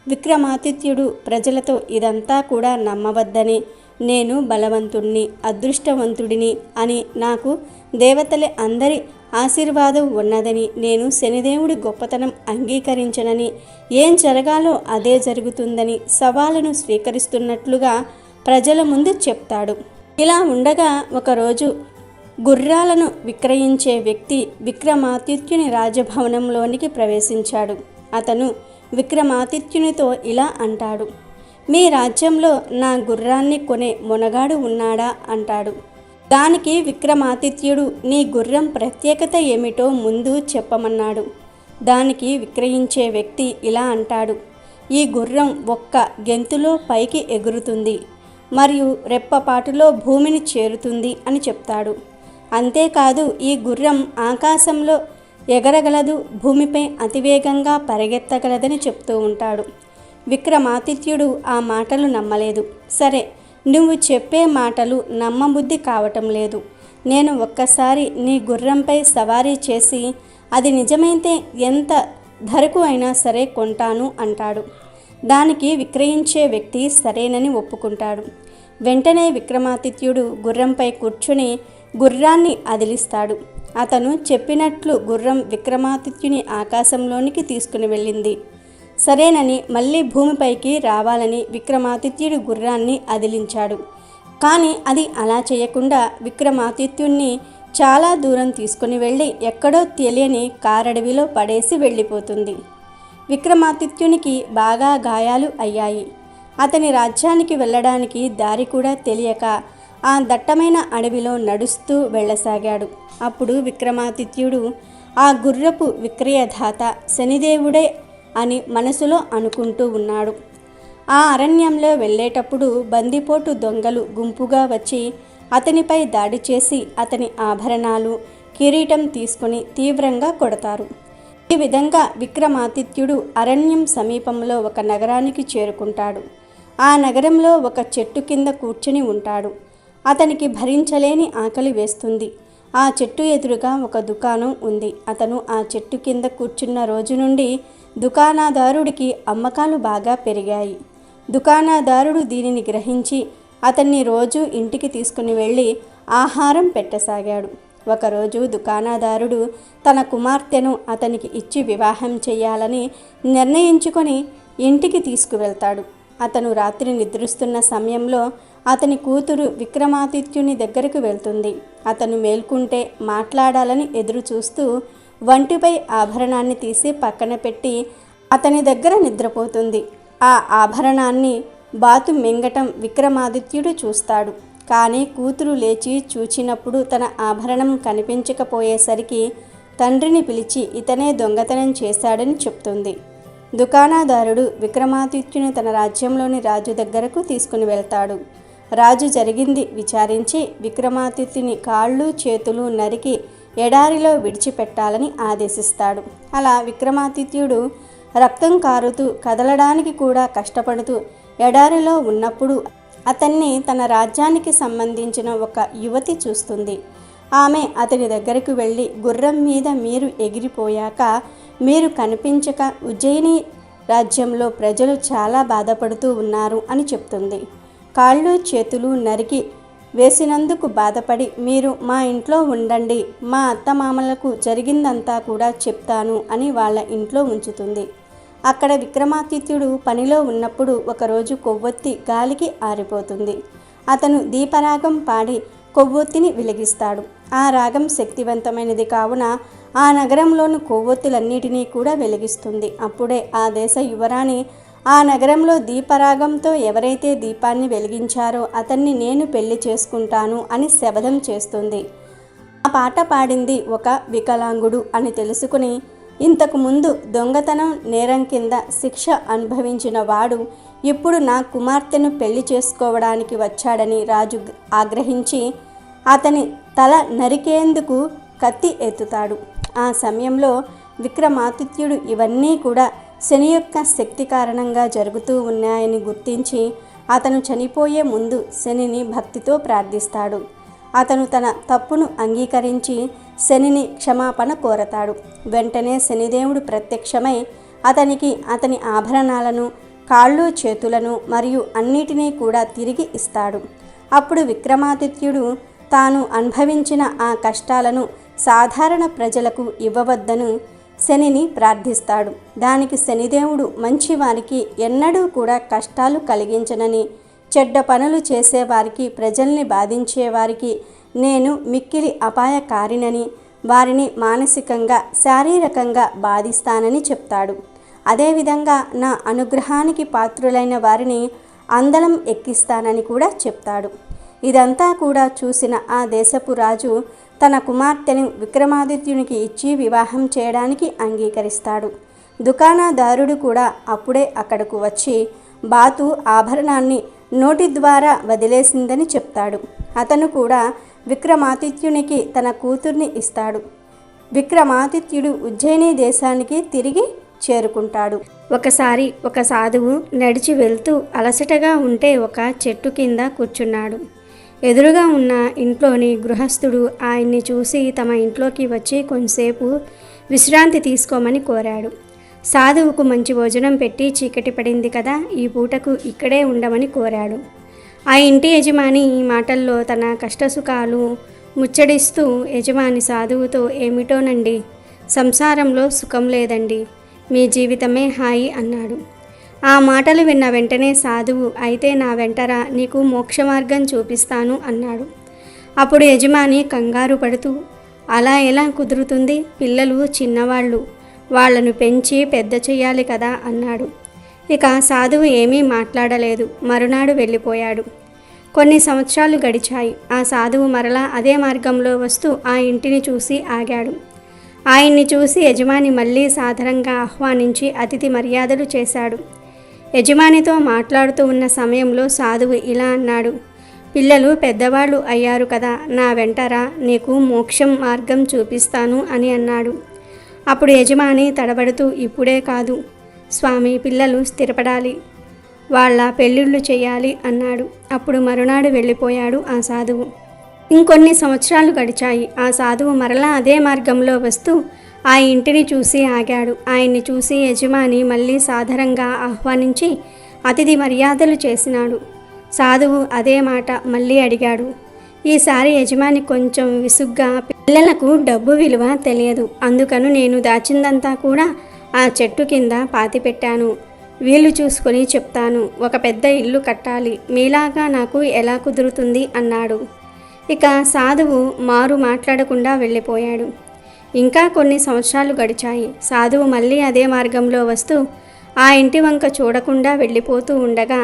విక్రమాదిత్యుడు ప్రజలతో ఇదంతా కూడా నమ్మవద్దని, నేను బలవంతుణ్ణి, అదృష్టవంతుడిని అని, నాకు దేవతలే అందరి ఆశీర్వాదం ఉన్నదని, నేను శనిదేవుడి గొప్పతనం అంగీకరించనని, ఏం జరగాలో అదే జరుగుతుందని సవాలును స్వీకరిస్తున్నట్లుగా ప్రజల ముందు చెప్తాడు. ఇలా ఉండగా ఒకరోజు గుర్రాలను విక్రయించే వ్యక్తి విక్రమాదిత్యుని రాజభవనంలోనికి ప్రవేశించాడు. అతను విక్రమాదిత్యునితో ఇలా అంటాడు, మీ రాజ్యంలో నా గుర్రాన్ని కొనే మొనగాడు ఉన్నాడా అంటాడు. దానికి విక్రమాదిత్యుడు నీ గుర్రం ప్రత్యేకత ఏమిటో ముందు చెప్పమన్నాడు. దానికి విక్రయించే వ్యక్తి ఇలా అంటాడు, ఈ గుర్రం ఒక్క గెంతులో పైకి ఎగురుతుంది మరియు రెప్పపాటులో భూమిని చేరుతుంది అని చెప్తాడు. అంతేకాదు ఈ గుర్రం ఆకాశంలో ఎగరగలదు, భూమిపై అతివేగంగా పరిగెత్తగలదని చెప్తూ ఉంటాడు. విక్రమాదిత్యుడు ఆ మాటలు నమ్మలేదు. సరే, నువ్వు చెప్పే మాటలు నమ్మబుద్ధి కావటం లేదు. నేను ఒక్కసారి నీ గుర్రంపై సవారీ చేసి అది నిజమైతే ఎంత ధరకు అయినా సరే కొంటాను అంటాడు. దానికి విక్రయించే వ్యక్తి సరేనని ఒప్పుకుంటాడు. వెంటనే విక్రమాదిత్యుడు గుర్రంపై కూర్చుని గుర్రాన్ని అదిలిస్తాడు. అతను చెప్పినట్లు గుర్రం విక్రమాదిత్యుని ఆకాశంలోనికి తీసుకుని వెళ్ళింది. సరేనని మళ్ళీ భూమిపైకి రావాలని విక్రమాదిత్యుడు గుర్రాన్ని అదిలించాడు. కానీ అది అలా చేయకుండా విక్రమాదిత్యుణ్ణి చాలా దూరం తీసుకుని వెళ్ళి ఎక్కడో తెలియని కారడవిలో పడేసి వెళ్ళిపోతుంది. విక్రమాదిత్యునికి బాగా గాయాలు అయ్యాయి. అతని రాజ్యానికి వెళ్ళడానికి దారి కూడా తెలియక ఆ దట్టమైన అడవిలో నడుస్తూ వెళ్ళసాగాడు. అప్పుడు విక్రమాదిత్యుడు ఆ గుర్రపు విక్రయదాత శనిదేవుడే అని మనసులో అనుకుంటూ ఉన్నాడు. ఆ అరణ్యంలో వెళ్ళేటప్పుడు బందిపోటు దొంగలు గుంపుగా వచ్చి అతనిపై దాడి చేసి అతని ఆభరణాలు, కిరీటం తీసుకుని తీవ్రంగా కొడతారు. ఈ విధంగా విక్రమాదిత్యుడు అరణ్యం సమీపంలో ఒక నగరానికి చేరుకుంటాడు. ఆ నగరంలో ఒక చెట్టు కింద కూర్చుని ఉంటాడు. అతనికి భరించలేని ఆకలి వేస్తుంది. ఆ చెట్టు ఎదురుగా ఒక దుకాణం ఉంది. అతను ఆ చెట్టు కింద కూర్చున్న రోజు నుండి దుకాణదారుడికి అమ్మకాలు బాగా పెరిగాయి. దుకాణదారుడు దీనిని గ్రహించి అతన్ని రోజు ఇంటికి తీసుకుని వెళ్ళి ఆహారం పెట్టసాగాడు. ఒకరోజు దుకాణదారుడు తన కుమార్తెను అతనికి ఇచ్చి వివాహం చేయాలని నిర్ణయించుకొని ఇంటికి తీసుకువెళ్తాడు. అతను రాత్రి నిద్రిస్తున్న సమయంలో అతని కూతురు విక్రమాదిత్యుని దగ్గరకు వెళ్తుంది. అతను మేల్కుంటే మాట్లాడాలని ఎదురు చూస్తూ వంటిపై ఆభరణాన్ని తీసి పక్కన పెట్టి అతని దగ్గర నిద్రపోతుంది. ఆ ఆభరణాన్ని బాతు మింగటం విక్రమాదిత్యుడు చూస్తాడు. కానీ కూతురు లేచి చూచినప్పుడు తన ఆభరణం కనిపించకపోయేసరికి తండ్రిని పిలిచి ఇతనే దొంగతనం చేశాడని చెప్తుంది. దుకాణదారుడు విక్రమాదిత్యుని తన రాజ్యంలోని రాజు దగ్గరకు తీసుకుని వెళ్తాడు. రాజు జరిగింది విచారించి విక్రమాదిత్యుని కాళ్ళు చేతులు నరికి ఎడారిలో విడిచిపెట్టాలని ఆదేశిస్తాడు. అలా విక్రమాదిత్యుడు రక్తం కారుతూ కదలడానికి కూడా కష్టపడుతూ ఎడారిలో ఉన్నప్పుడు అతన్ని తన రాజ్యానికి సంబంధించిన ఒక యువతి చూస్తుంది. ఆమె అతని దగ్గరకు వెళ్ళి గుర్రం మీద మీరు ఎగిరిపోయాక మీరు కనిపించక ఉజ్జయిని రాజ్యంలో ప్రజలు చాలా బాధపడుతూ ఉన్నారు అని చెప్తుంది. కాళ్ళు చేతులు నరికి వేసినందుకు బాధపడి మీరు మా ఇంట్లో ఉండండి, మా అత్తమామలకు జరిగిందంతా కూడా చెప్తాను అని వాళ్ళ ఇంట్లో ఉంచుతుంది. అక్కడ విక్రమాదిత్యుడు పనిలో ఉన్నప్పుడు ఒకరోజు కొవ్వొత్తి గాలికి ఆరిపోతుంది. అతను దీపరాగం పాడి కొవ్వొత్తిని వెలిగిస్తాడు. ఆ రాగం శక్తివంతమైనది కావున ఆ నగరంలోని కొవ్వొత్తులన్నిటినీ కూడా వెలిగిస్తుంది. అప్పుడే ఆ దేశ యువరాణి ఆ నగరంలో దీపరాగంతో ఎవరైతే దీపాన్ని వెలిగించారో అతన్ని నేను పెళ్లి చేసుకుంటాను అని శపథం చేస్తుంది. ఆ పాట పాడింది ఒక వికలాంగుడు అని తెలుసుకుని ఇంతకు ముందు దొంగతనం నేరం కింద శిక్ష అనుభవించిన వాడు ఇప్పుడు నా కుమార్తెను పెళ్లి చేసుకోవడానికి వచ్చాడని రాజు ఆగ్రహించి అతని తల నరికేందుకు కత్తి ఎత్తుతాడు. ఆ సమయంలో విక్రమాదిత్యుడు ఇవన్నీ కూడా శని యొక్క శక్తి కారణంగా జరుగుతూ ఉన్నాయని గుర్తించి అతను చనిపోయే ముందు శనిని భక్తితో ప్రార్థిస్తాడు. అతను తన తప్పును అంగీకరించి శనిని క్షమాపణ కోరతాడు. వెంటనే శనిదేవుడు ప్రత్యక్షమై అతనికి అతని ఆభరణాలను, కాళ్ళు చేతులను మరియు అన్నిటినీ కూడా తిరిగి ఇస్తాడు. అప్పుడు విక్రమాదిత్యుడు తాను అనుభవించిన ఆ కష్టాలను సాధారణ ప్రజలకు ఇవ్వవద్దని శనిని ప్రార్థిస్తాడు. దానికి శనిదేవుడు మంచివారికి ఎన్నడూ కూడా కష్టాలు కలిగించనని, చెడ్డ పనులు చేసేవారికి, ప్రజల్ని బాధించేవారికి నేను మిక్కిలి అపాయకారినని, వారిని మానసికంగా శారీరకంగా బాధిస్తానని చెప్తాడు. అదేవిధంగా నా అనుగ్రహానికి పాత్రులైన వారిని అందలం ఎక్కిస్తానని కూడా చెప్తాడు. ఇదంతా కూడా చూసిన ఆ దేశపు రాజు తన కుమార్తెను విక్రమాదిత్యునికి ఇచ్చి వివాహం చేయడానికి అంగీకరిస్తాడు. దుకాణదారుడు కూడా అప్పుడే అక్కడకు వచ్చి బాతు ఆభరణాన్ని నోటి ద్వారా వదిలేసిందని చెప్తాడు. అతను కూడా విక్రమాదిత్యునికి తన కూతుర్ని ఇస్తాడు. విక్రమాదిత్యుడు ఉజ్జయిని దేశానికి తిరిగి చేరుకుంటాడు. ఒకసారి ఒక సాధువు నడిచి వెళ్తూ అలసటగా ఉంటే ఒక చెట్టు కింద కూర్చున్నాడు. ఎదురుగా ఉన్న ఇంట్లోని గృహస్థుడు ఆయన్ని చూసి తమ ఇంట్లోకి వచ్చి కొంతసేపు విశ్రాంతి తీసుకోమని కోరాడు. సాధువుకు మంచి భోజనం పెట్టి చీకటి పడింది కదా, ఈ పూటకు ఇక్కడే ఉండమని కోరాడు. ఆ ఇంటి యజమాని ఈ మాటల్లో తన కష్టసుఖాలు ముచ్చడిస్తూ, యజమాని సాధువుతో, ఏమిటోనండి, సంసారంలో సుఖం లేదండి, మీ జీవితమే హాయి అన్నాడు. ఆ మాటలు విన్న వెంటనే సాధువు, అయితే నా వెంటరా, నీకు మోక్ష మార్గం చూపిస్తాను అన్నాడు. అప్పుడు యజమాని కంగారు పడుతూ, అలా ఎలా కుదురుతుంది, పిల్లలు చిన్నవాళ్ళు, వాళ్లను పెంచి పెద్ద చెయ్యాలి కదా అన్నాడు. ఇక సాధువు ఏమీ మాట్లాడలేదు. మరునాడు వెళ్ళిపోయాడు. కొన్ని సంవత్సరాలు గడిచాయి. ఆ సాధువు మరలా అదే మార్గంలో వస్తూ ఆ ఇంటిని చూసి ఆగాడు. ఆయన్ని చూసి యజమాని మళ్ళీ సాదరంగా ఆహ్వానించి అతిథి మర్యాదలు చేశాడు. యజమానితో మాట్లాడుతూ ఉన్న సమయంలో సాధువు ఇలా అన్నాడు, పిల్లలు పెద్దవాళ్ళు అయ్యారు కదా, నా వెంటరా, నీకు మోక్షం మార్గం చూపిస్తాను అని అన్నాడు. అప్పుడు యజమాని తడబడుతూ, ఇప్పుడే కాదు స్వామి, పిల్లలు స్థిరపడాలి, వాళ్ళ పెళ్ళిళ్ళు చేయాలి అన్నాడు. అప్పుడు మరునాడు వెళ్ళిపోయాడు ఆ సాధువు. ఇంకొన్ని సంవత్సరాలు గడిచాయి. ఆ సాధువు మరలా అదే మార్గంలో వస్తూ ఆ ఇంటిని చూసి ఆగాడు. ఆయన్ని చూసి యజమాని మళ్ళీ సాదరంగా ఆహ్వానించి అతిథి మర్యాదలు చేసినాడు. సాధువు అదే మాట మళ్ళీ అడిగాడు. ఈసారి యజమాని కొంచెం విసుగ్గా, పిల్లలకు డబ్బు విలువ తెలియదు, అందుకను నేను దాచిందంతా కూడా ఆ చెట్టు కింద పాతిపెట్టాను, వీలు చూసుకొని చెప్తాను, ఒక పెద్ద ఇల్లు కట్టాలి, మీలాగా నాకు ఎలా కుదురుతుంది అన్నాడు. ఇక సాధువు మారు మాట్లాడకుండా వెళ్ళిపోయాడు. ఇంకా కొన్ని సంవత్సరాలు గడిచాయి. సాధువు మళ్ళీ అదే మార్గంలో వస్తూ ఆ ఇంటి వంక చూడకుండా వెళ్ళిపోతూ ఉండగా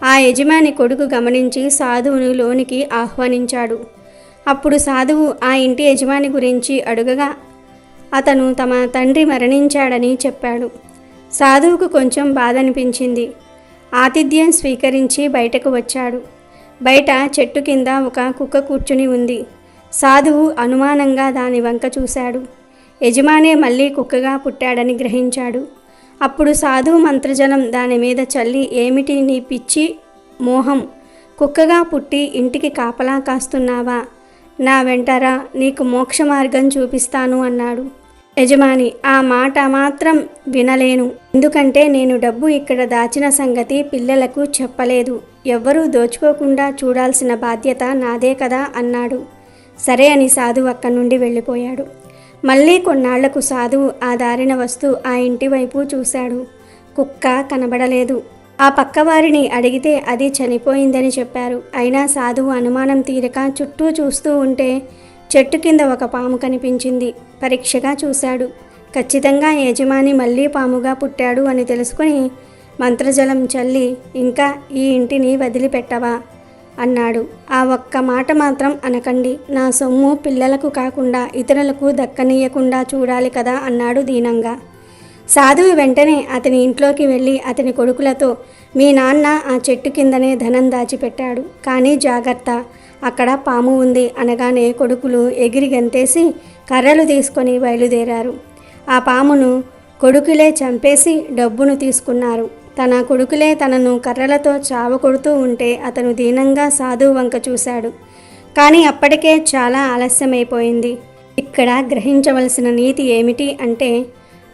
ఆ యజమాని కొడుకు గమనించి సాధువును లోనికి ఆహ్వానించాడు. అప్పుడు సాధువు ఆ ఇంటి యజమాని గురించి అడుగగా అతను తమ తండ్రి మరణించాడని చెప్పాడు. సాధువుకు కొంచెం బాధ అనిపించింది. ఆతిథ్యం స్వీకరించి బయటకు వచ్చాడు. బయట చెట్టు కింద ఒక కుక్క కూర్చుని ఉంది. సాధువు అనుమానంగా దాని వంక చూశాడు. యజమానే మళ్ళీ కుక్కగా పుట్టాడని గ్రహించాడు. అప్పుడు సాధువు మంత్రజలం దాని మీద చల్లి, ఏమిటి నీ పిచ్చి మోహం, కుక్కగా పుట్టి ఇంటికి కాపలా కాస్తున్నావా, నా వెంటరా, నీకు మోక్ష మార్గం చూపిస్తాను అన్నాడు. యజమాని, ఆ మాట మాత్రం వినలేను, ఎందుకంటే నేను డబ్బు ఇక్కడ దాచిన సంగతి పిల్లలకు చెప్పలేదు, ఎవ్వరూ దోచుకోకుండా చూడాల్సిన బాధ్యత నాదే కదా అన్నాడు. సరే అని సాధువు అక్కడి నుండి వెళ్ళిపోయాడు. మళ్ళీ కొన్నాళ్లకు సాధువు ఆ దారిన వస్తూ ఆ ఇంటి వైపు చూశాడు. కుక్క కనబడలేదు. ఆ పక్కవారిని అడిగితే అది చనిపోయిందని చెప్పారు. అయినా సాధువు అనుమానం తీరక చుట్టూ చూస్తూ ఉంటే చెట్టు కింద ఒక పాము కనిపించింది. పరీక్షగా చూశాడు. ఖచ్చితంగా యజమాని మళ్ళీ పాముగా పుట్టాడు అని తెలుసుకుని మంత్రజలం చల్లి, ఇంకా ఈ ఇంటిని వదిలిపెట్టవా అన్నాడు. ఆ ఒక్క మాట మాత్రం అనకండి, నా సొమ్ము పిల్లలకు కాకుండా ఇతరులకు దక్కనీయకుండా చూడాలి కదా అన్నాడు దీనంగా. సాధువు వెంటనే అతని ఇంట్లోకి వెళ్ళి అతని కొడుకులతో, మీ నాన్న ఆ చెట్టు కిందనే ధనం దాచిపెట్టాడు, కానీ జాగ్రత్త, అక్కడ పాము ఉంది అనగానే కొడుకులు ఎగిరి గంతేసి కర్రలు తీసుకొని బయలుదేరారు. ఆ పామును కొడుకులే చంపేసి డబ్బును తీసుకున్నారు. తన కొడుకులే తనను కర్రలతో చావకొడుతూ ఉంటే అతను దీనంగా సాధువు వంక చూశాడు. కానీ అప్పటికే చాలా ఆలస్యమైపోయింది. ఇక్కడ గ్రహించవలసిన నీతి ఏమిటి అంటే,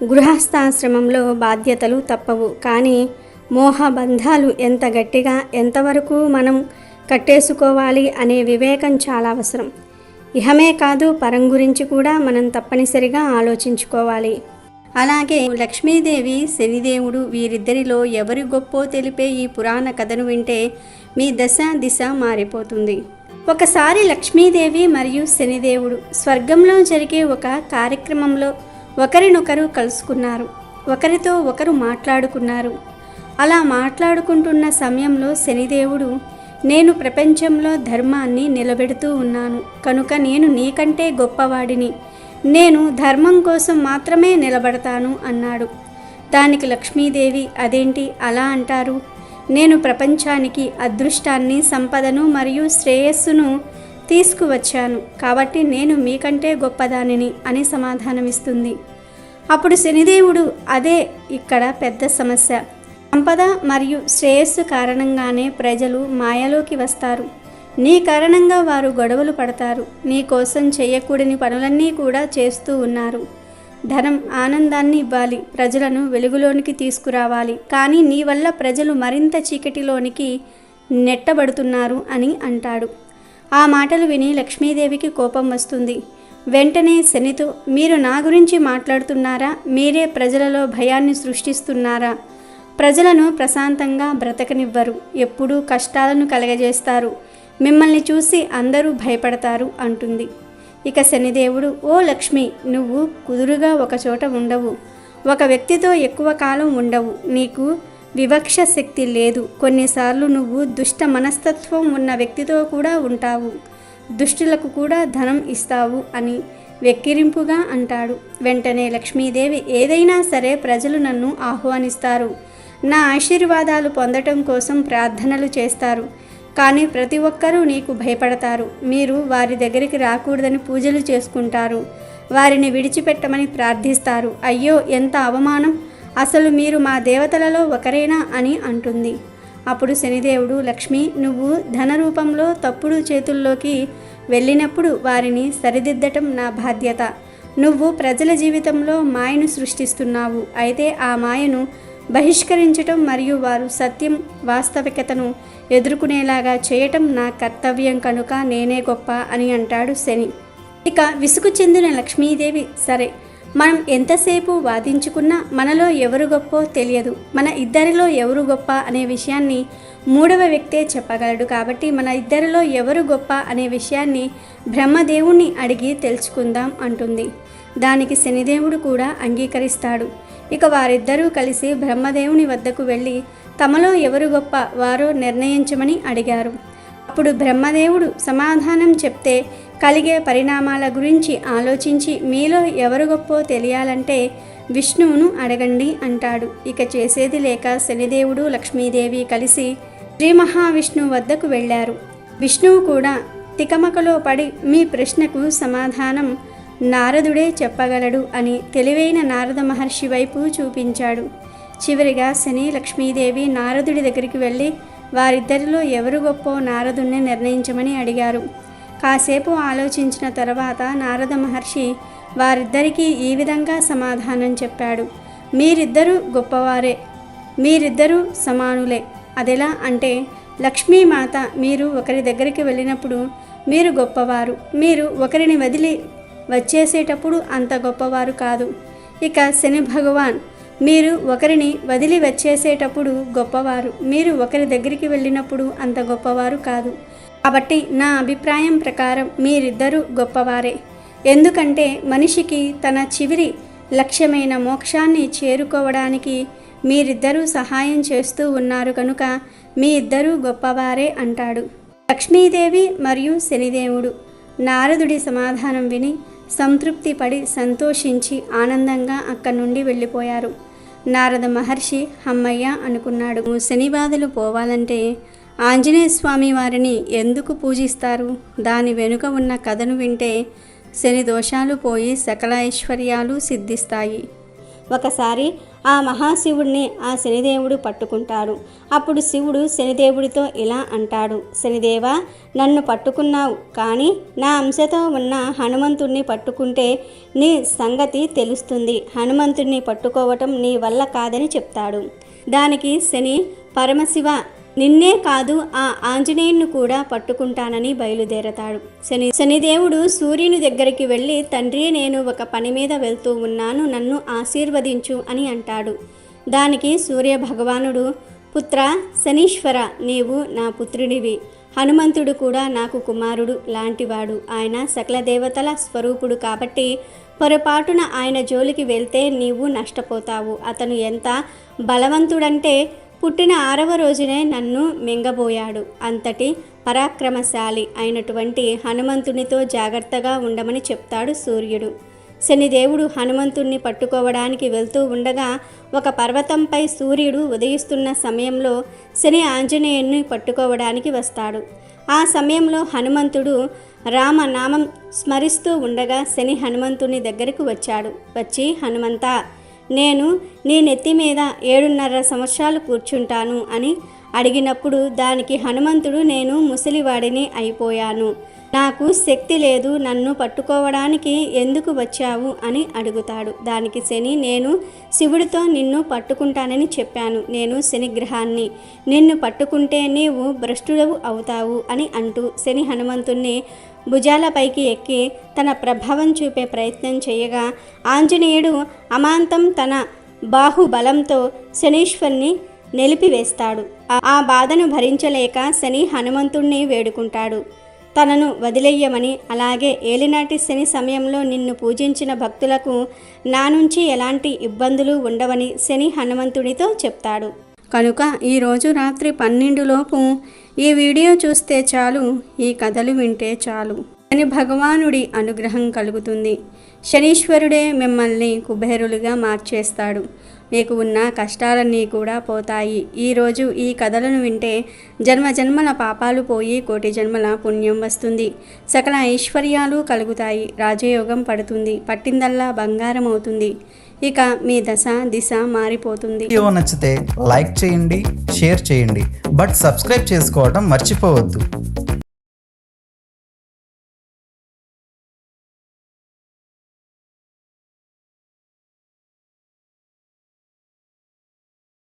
గృహస్థాశ్రమంలో బాధ్యతలు తప్పవు, కానీ మోహబంధాలు ఎంత గట్టిగా ఎంతవరకు మనం కట్టేసుకోవాలి అనే వివేకం చాలా అవసరం. ఇహమే కాదు, పరం గురించి కూడా మనం తప్పనిసరిగా ఆలోచించుకోవాలి. అలాగే లక్ష్మీదేవి, శనిదేవుడు, వీరిద్దరిలో ఎవరి గొప్పో తెలిపే ఈ పురాణ కథను వింటే మీ దశ దిశ మారిపోతుంది. ఒకసారి లక్ష్మీదేవి మరియు శనిదేవుడు స్వర్గంలో జరిగే ఒక కార్యక్రమంలో ఒకరినొకరు కలుసుకున్నారు. ఒకరితో ఒకరు మాట్లాడుకున్నారు. అలా మాట్లాడుకుంటున్న సమయంలో శనిదేవుడు, నేను ప్రపంచంలో ధర్మాన్ని నిలబెడుతూ ఉన్నాను కనుక నేను నీకంటే గొప్పవాడిని, నేను ధర్మం కోసం మాత్రమే నిలబడతాను అన్నాడు. దానికి లక్ష్మీదేవి, అదేంటి అలా అంటారు, నేను ప్రపంచానికి అదృష్టాన్ని, సంపదను మరియు శ్రేయస్సును తీసుకువచ్చాను కాబట్టి నేను మీకంటే గొప్పదానిని అని సమాధానమిస్తుంది. అప్పుడు శనిదేవుడు అదే ఇక్కడ పెద్ద సమస్య. సంపద మరియు శ్రేయస్సు కారణంగానే ప్రజలు మాయలోకి వస్తారు. నీ కారణంగా వారు గొడవలు పడతారు. నీ కోసం చేయకూడని పనులన్నీ కూడా చేస్తూ ఉన్నారు. ధనం ఆనందాన్ని ఇవ్వాలి, ప్రజలను వెలుగులోనికి తీసుకురావాలి, కానీ నీ వల్ల ప్రజలు మరింత చీకటిలోనికి నెట్టబడుతున్నారు అని అంటాడు. ఆ మాటలు విని లక్ష్మీదేవికి కోపం వస్తుంది. వెంటనే శనితో, మీరు నా గురించి మాట్లాడుతున్నారా? మీరే ప్రజలలో భయాన్ని సృష్టిస్తున్నారా? ప్రజలను ప్రశాంతంగా బ్రతకనివ్వరు, ఎప్పుడూ కష్టాలను కలగజేస్తారు. మిమ్మల్ని చూసి అందరూ భయపడతారు అంటుంది. ఇక శనిదేవుడు, ఓ లక్ష్మి, నువ్వు కుదురుగా ఒకచోట ఉండవు, ఒక వ్యక్తితో ఎక్కువ కాలం ఉండవు, నీకు వివక్ష శక్తి లేదు. కొన్నిసార్లు నువ్వు దుష్ట మనస్తత్వం ఉన్న వ్యక్తితో కూడా ఉంటావు, దుష్టులకు కూడా ధనం ఇస్తావు అని వెక్కిరింపుగా అంటాడు. వెంటనే లక్ష్మీదేవి, ఏదైనా సరే ప్రజలు నన్ను ఆహ్వానిస్తారు, నా ఆశీర్వాదాలు పొందటం కోసం ప్రార్థనలు చేస్తారు, కానీ ప్రతి ఒక్కరూ నీకు భయపడతారు. మీరు వారి దగ్గరికి రాకూడదని పూజలు చేసుకుంటారు, వారిని విడిచిపెట్టమని ప్రార్థిస్తారు. అయ్యో, ఎంత అవమానం! అసలు మీరు మా దేవతలలో ఒకరేనా అని అంటుంది. అప్పుడు శనిదేవుడు, లక్ష్మి, నువ్వు ధన రూపంలో తప్పుడు చేతుల్లోకి వెళ్ళినప్పుడు వారిని సరిదిద్దటం నా బాధ్యత. నువ్వు ప్రజల జీవితంలో మాయను సృష్టిస్తున్నావు, అయితే ఆ మాయను బహిష్కరించటం మరియు వారు సత్యం వాస్తవికతను ఎదుర్కొనేలాగా చేయటం నా కర్తవ్యం, కనుక నేనే గొప్ప అని అంటాడు శని. ఇక విసుగు చెందిన లక్ష్మీదేవి, సరే, మనం ఎంతసేపు వాదించుకున్నా మనలో ఎవరు గొప్పో తెలియదు, మన ఇద్దరిలో ఎవరు గొప్ప అనే విషయాన్ని మూడవ వ్యక్తే చెప్పగలడు, కాబట్టి మన ఇద్దరిలో ఎవరు గొప్ప అనే విషయాన్ని బ్రహ్మదేవుణ్ణి అడిగి తెలుసుకుందాం అంటుంది. దానికి శనిదేవుడు కూడా అంగీకరిస్తాడు. ఇక వారిద్దరూ కలిసి బ్రహ్మదేవుని వద్దకు వెళ్ళి తమలో ఎవరు గొప్ప వారో నిర్ణయించమని అడిగారు. అప్పుడు బ్రహ్మదేవుడు సమాధానం చెప్తే కలిగే పరిణామాల గురించి ఆలోచించి మీలో ఎవరు గొప్పో తెలియాలంటే విష్ణువును అడగండి అంటాడు. ఇక చేసేది లేక శనిదేవుడు లక్ష్మీదేవి కలిసి శ్రీ మహావిష్ణువు వద్దకు వెళ్ళారు. విష్ణువు కూడా తికమకలో పడి మీ ప్రశ్నకు సమాధానం నారదుడే చెప్పగలడు అని తెలివైన నారద మహర్షి వైపు చూపించాడు. చివరిగా శని లక్ష్మీదేవి నారదుడి దగ్గరికి వెళ్ళి వారిద్దరిలో ఎవరు గొప్పో నారదుణ్ణి నిర్ణయించమని అడిగారు. కాసేపు ఆలోచించిన తర్వాత నారద మహర్షి వారిద్దరికీ ఈ విధంగా సమాధానం చెప్పాడు. మీరిద్దరూ గొప్పవారే, మీరిద్దరూ సమానులే. అదెలా అంటే, లక్ష్మీమాత, మీరు ఒకరి దగ్గరికి వెళ్ళినప్పుడు మీరు గొప్పవారు, మీరు ఒకరిని వదిలి వచ్చేసేటప్పుడు అంత గొప్పవారు కాదు. ఇక శని భగవాన్, మీరు ఒకరిని వదిలి వచ్చేసేటప్పుడు గొప్పవారు, మీరు ఒకరి దగ్గరికి వెళ్ళినప్పుడు అంత గొప్పవారు కాదు. కాబట్టి నా అభిప్రాయం ప్రకారం మీరిద్దరూ గొప్పవారే. ఎందుకంటే మనిషికి తన చివరి లక్ష్యమైన మోక్షాన్ని చేరుకోవడానికి మీరిద్దరూ సహాయం చేస్తూ ఉన్నారు కనుక మీ ఇద్దరూ గొప్పవారే అంటాడు. లక్ష్మీదేవి మరియు శనిదేవుడు నారదుడి సమాధానం విని సంతృప్తి పడి సంతోషించి ఆనందంగా అక్కడి నుండి వెళ్ళిపోయారు. నారద మహర్షి హమ్మయ్య అనుకున్నాడు. శని బాధలు పోవాలంటే ఆంజనేయ స్వామి వారిని ఎందుకు పూజిస్తారు? దాని వెనుక ఉన్న కథను వింటే శని దోషాలు పోయి సకల ఐశ్వర్యాలు సిద్ధిస్తాయి. ఒకసారి ఆ మహాశివుడిని ఆ శనిదేవుడు పట్టుకుంటాడు. అప్పుడు శివుడు శనిదేవుడితో ఇలా అంటాడు, శనిదేవా, నన్ను పట్టుకున్నావు, కానీ నా అంశతో ఉన్న హనుమంతుణ్ణి పట్టుకుంటే నీ సంగతి తెలుస్తుంది. హనుమంతుణ్ణి పట్టుకోవటం నీ వల్ల కాదని చెప్తాడు. దానికి శని, పరమశివ, నిన్నే కాదు ఆ ఆంజనేయుణ్ణి కూడా పట్టుకుంటానని బయలుదేరతాడు. శనిదేవుడు సూర్యుని దగ్గరికి వెళ్ళి, తండ్రి, నేను ఒక పని మీద వెళ్తూ ఉన్నాను, నన్ను ఆశీర్వదించు అని అంటాడు. దానికి సూర్య భగవానుడు, పుత్ర శనీశ్వర, నీవు నా పుత్రుడివి, హనుమంతుడు కూడా నాకు కుమారుడు లాంటివాడు. ఆయన సకల దేవతల స్వరూపుడు కాబట్టి పొరపాటున ఆయన జోలికి వెళ్తే నీవు నష్టపోతావు. అతను ఎంత బలవంతుడంటే పుట్టిన 6వ రోజునే నన్ను మింగబోయాడు. అంతటి పరాక్రమశాలి అయినటువంటి హనుమంతునితో జాగ్రత్తగా ఉండమని చెప్తాడు సూర్యుడు. శనిదేవుడు హనుమంతుణ్ణి పట్టుకోవడానికి వెళ్తూ ఉండగా ఒక పర్వతంపై సూర్యుడు ఉదయిస్తున్న సమయంలో శని ఆంజనేయుణ్ణి పట్టుకోవడానికి వస్తాడు. ఆ సమయంలో హనుమంతుడు రామనామం స్మరిస్తూ ఉండగా శని హనుమంతుని దగ్గరకు వచ్చాడు. వచ్చి, హనుమంతా, నేను నీ నెత్తి మీద 7.5 సంవత్సరాలు కూర్చుంటాను అని అడిగినప్పుడు దానికి హనుమంతుడు, నేను ముసలివాడిని అయిపోయాను, నాకు శక్తి లేదు, నన్ను పట్టుకోవడానికి ఎందుకు వచ్చావు అని అడుగుతాడు. దానికి శని, నేను శివుడితో నిన్ను పట్టుకుంటానని చెప్పాను, నేను శనిగ్రహాన్ని, నిన్ను పట్టుకుంటే నీవు భ్రష్టుడవు అవుతావు అని అంటూ శని హనుమంతుణ్ణి భుజాలపైకి ఎక్కి తన ప్రభావం చూపే ప్రయత్నం చేయగా ఆంజనేయుడు అమాంతం తన బాహుబలంతో శనీశ్వరుని నిలిపివేస్తాడు. ఆ బాధను భరించలేక శని హనుమంతుణ్ణి వేడుకుంటాడు, తనను వదిలేయమని. అలాగే ఏలినాటి శని సమయంలో నిన్ను పూజించిన భక్తులకు నా నుంచి ఎలాంటి ఇబ్బందులు ఉండవని శని హనుమంతుడితో చెప్తాడు. కనుక ఈరోజు రాత్రి 12 లోపు ఈ వీడియో చూస్తే చాలు, ఈ కథలు వింటే చాలు, శని భగవానుడి అనుగ్రహం కలుగుతుంది. శనీశ్వరుడే మిమ్మల్ని కుబేరులుగా మార్చేస్తాడు. మీకు ఉన్న కష్టాలన్నీ కూడా పోతాయి. ఈరోజు ఈ కథలను వింటే జన్మజన్మల పాపాలు పోయి కోటి జన్మల పుణ్యం వస్తుంది. సకల ఐశ్వర్యాలు కలుగుతాయి. రాజయోగం పడుతుంది. పట్టిందల్లా బంగారం అవుతుంది. ఇక మీ దశ దిశ మారిపోతుంది. వీడియో నచ్చితే లైక్ చేయండి, షేర్ చేయండి, బట్ సబ్స్క్రైబ్ చేసుకోవడం మర్చిపోవద్దు.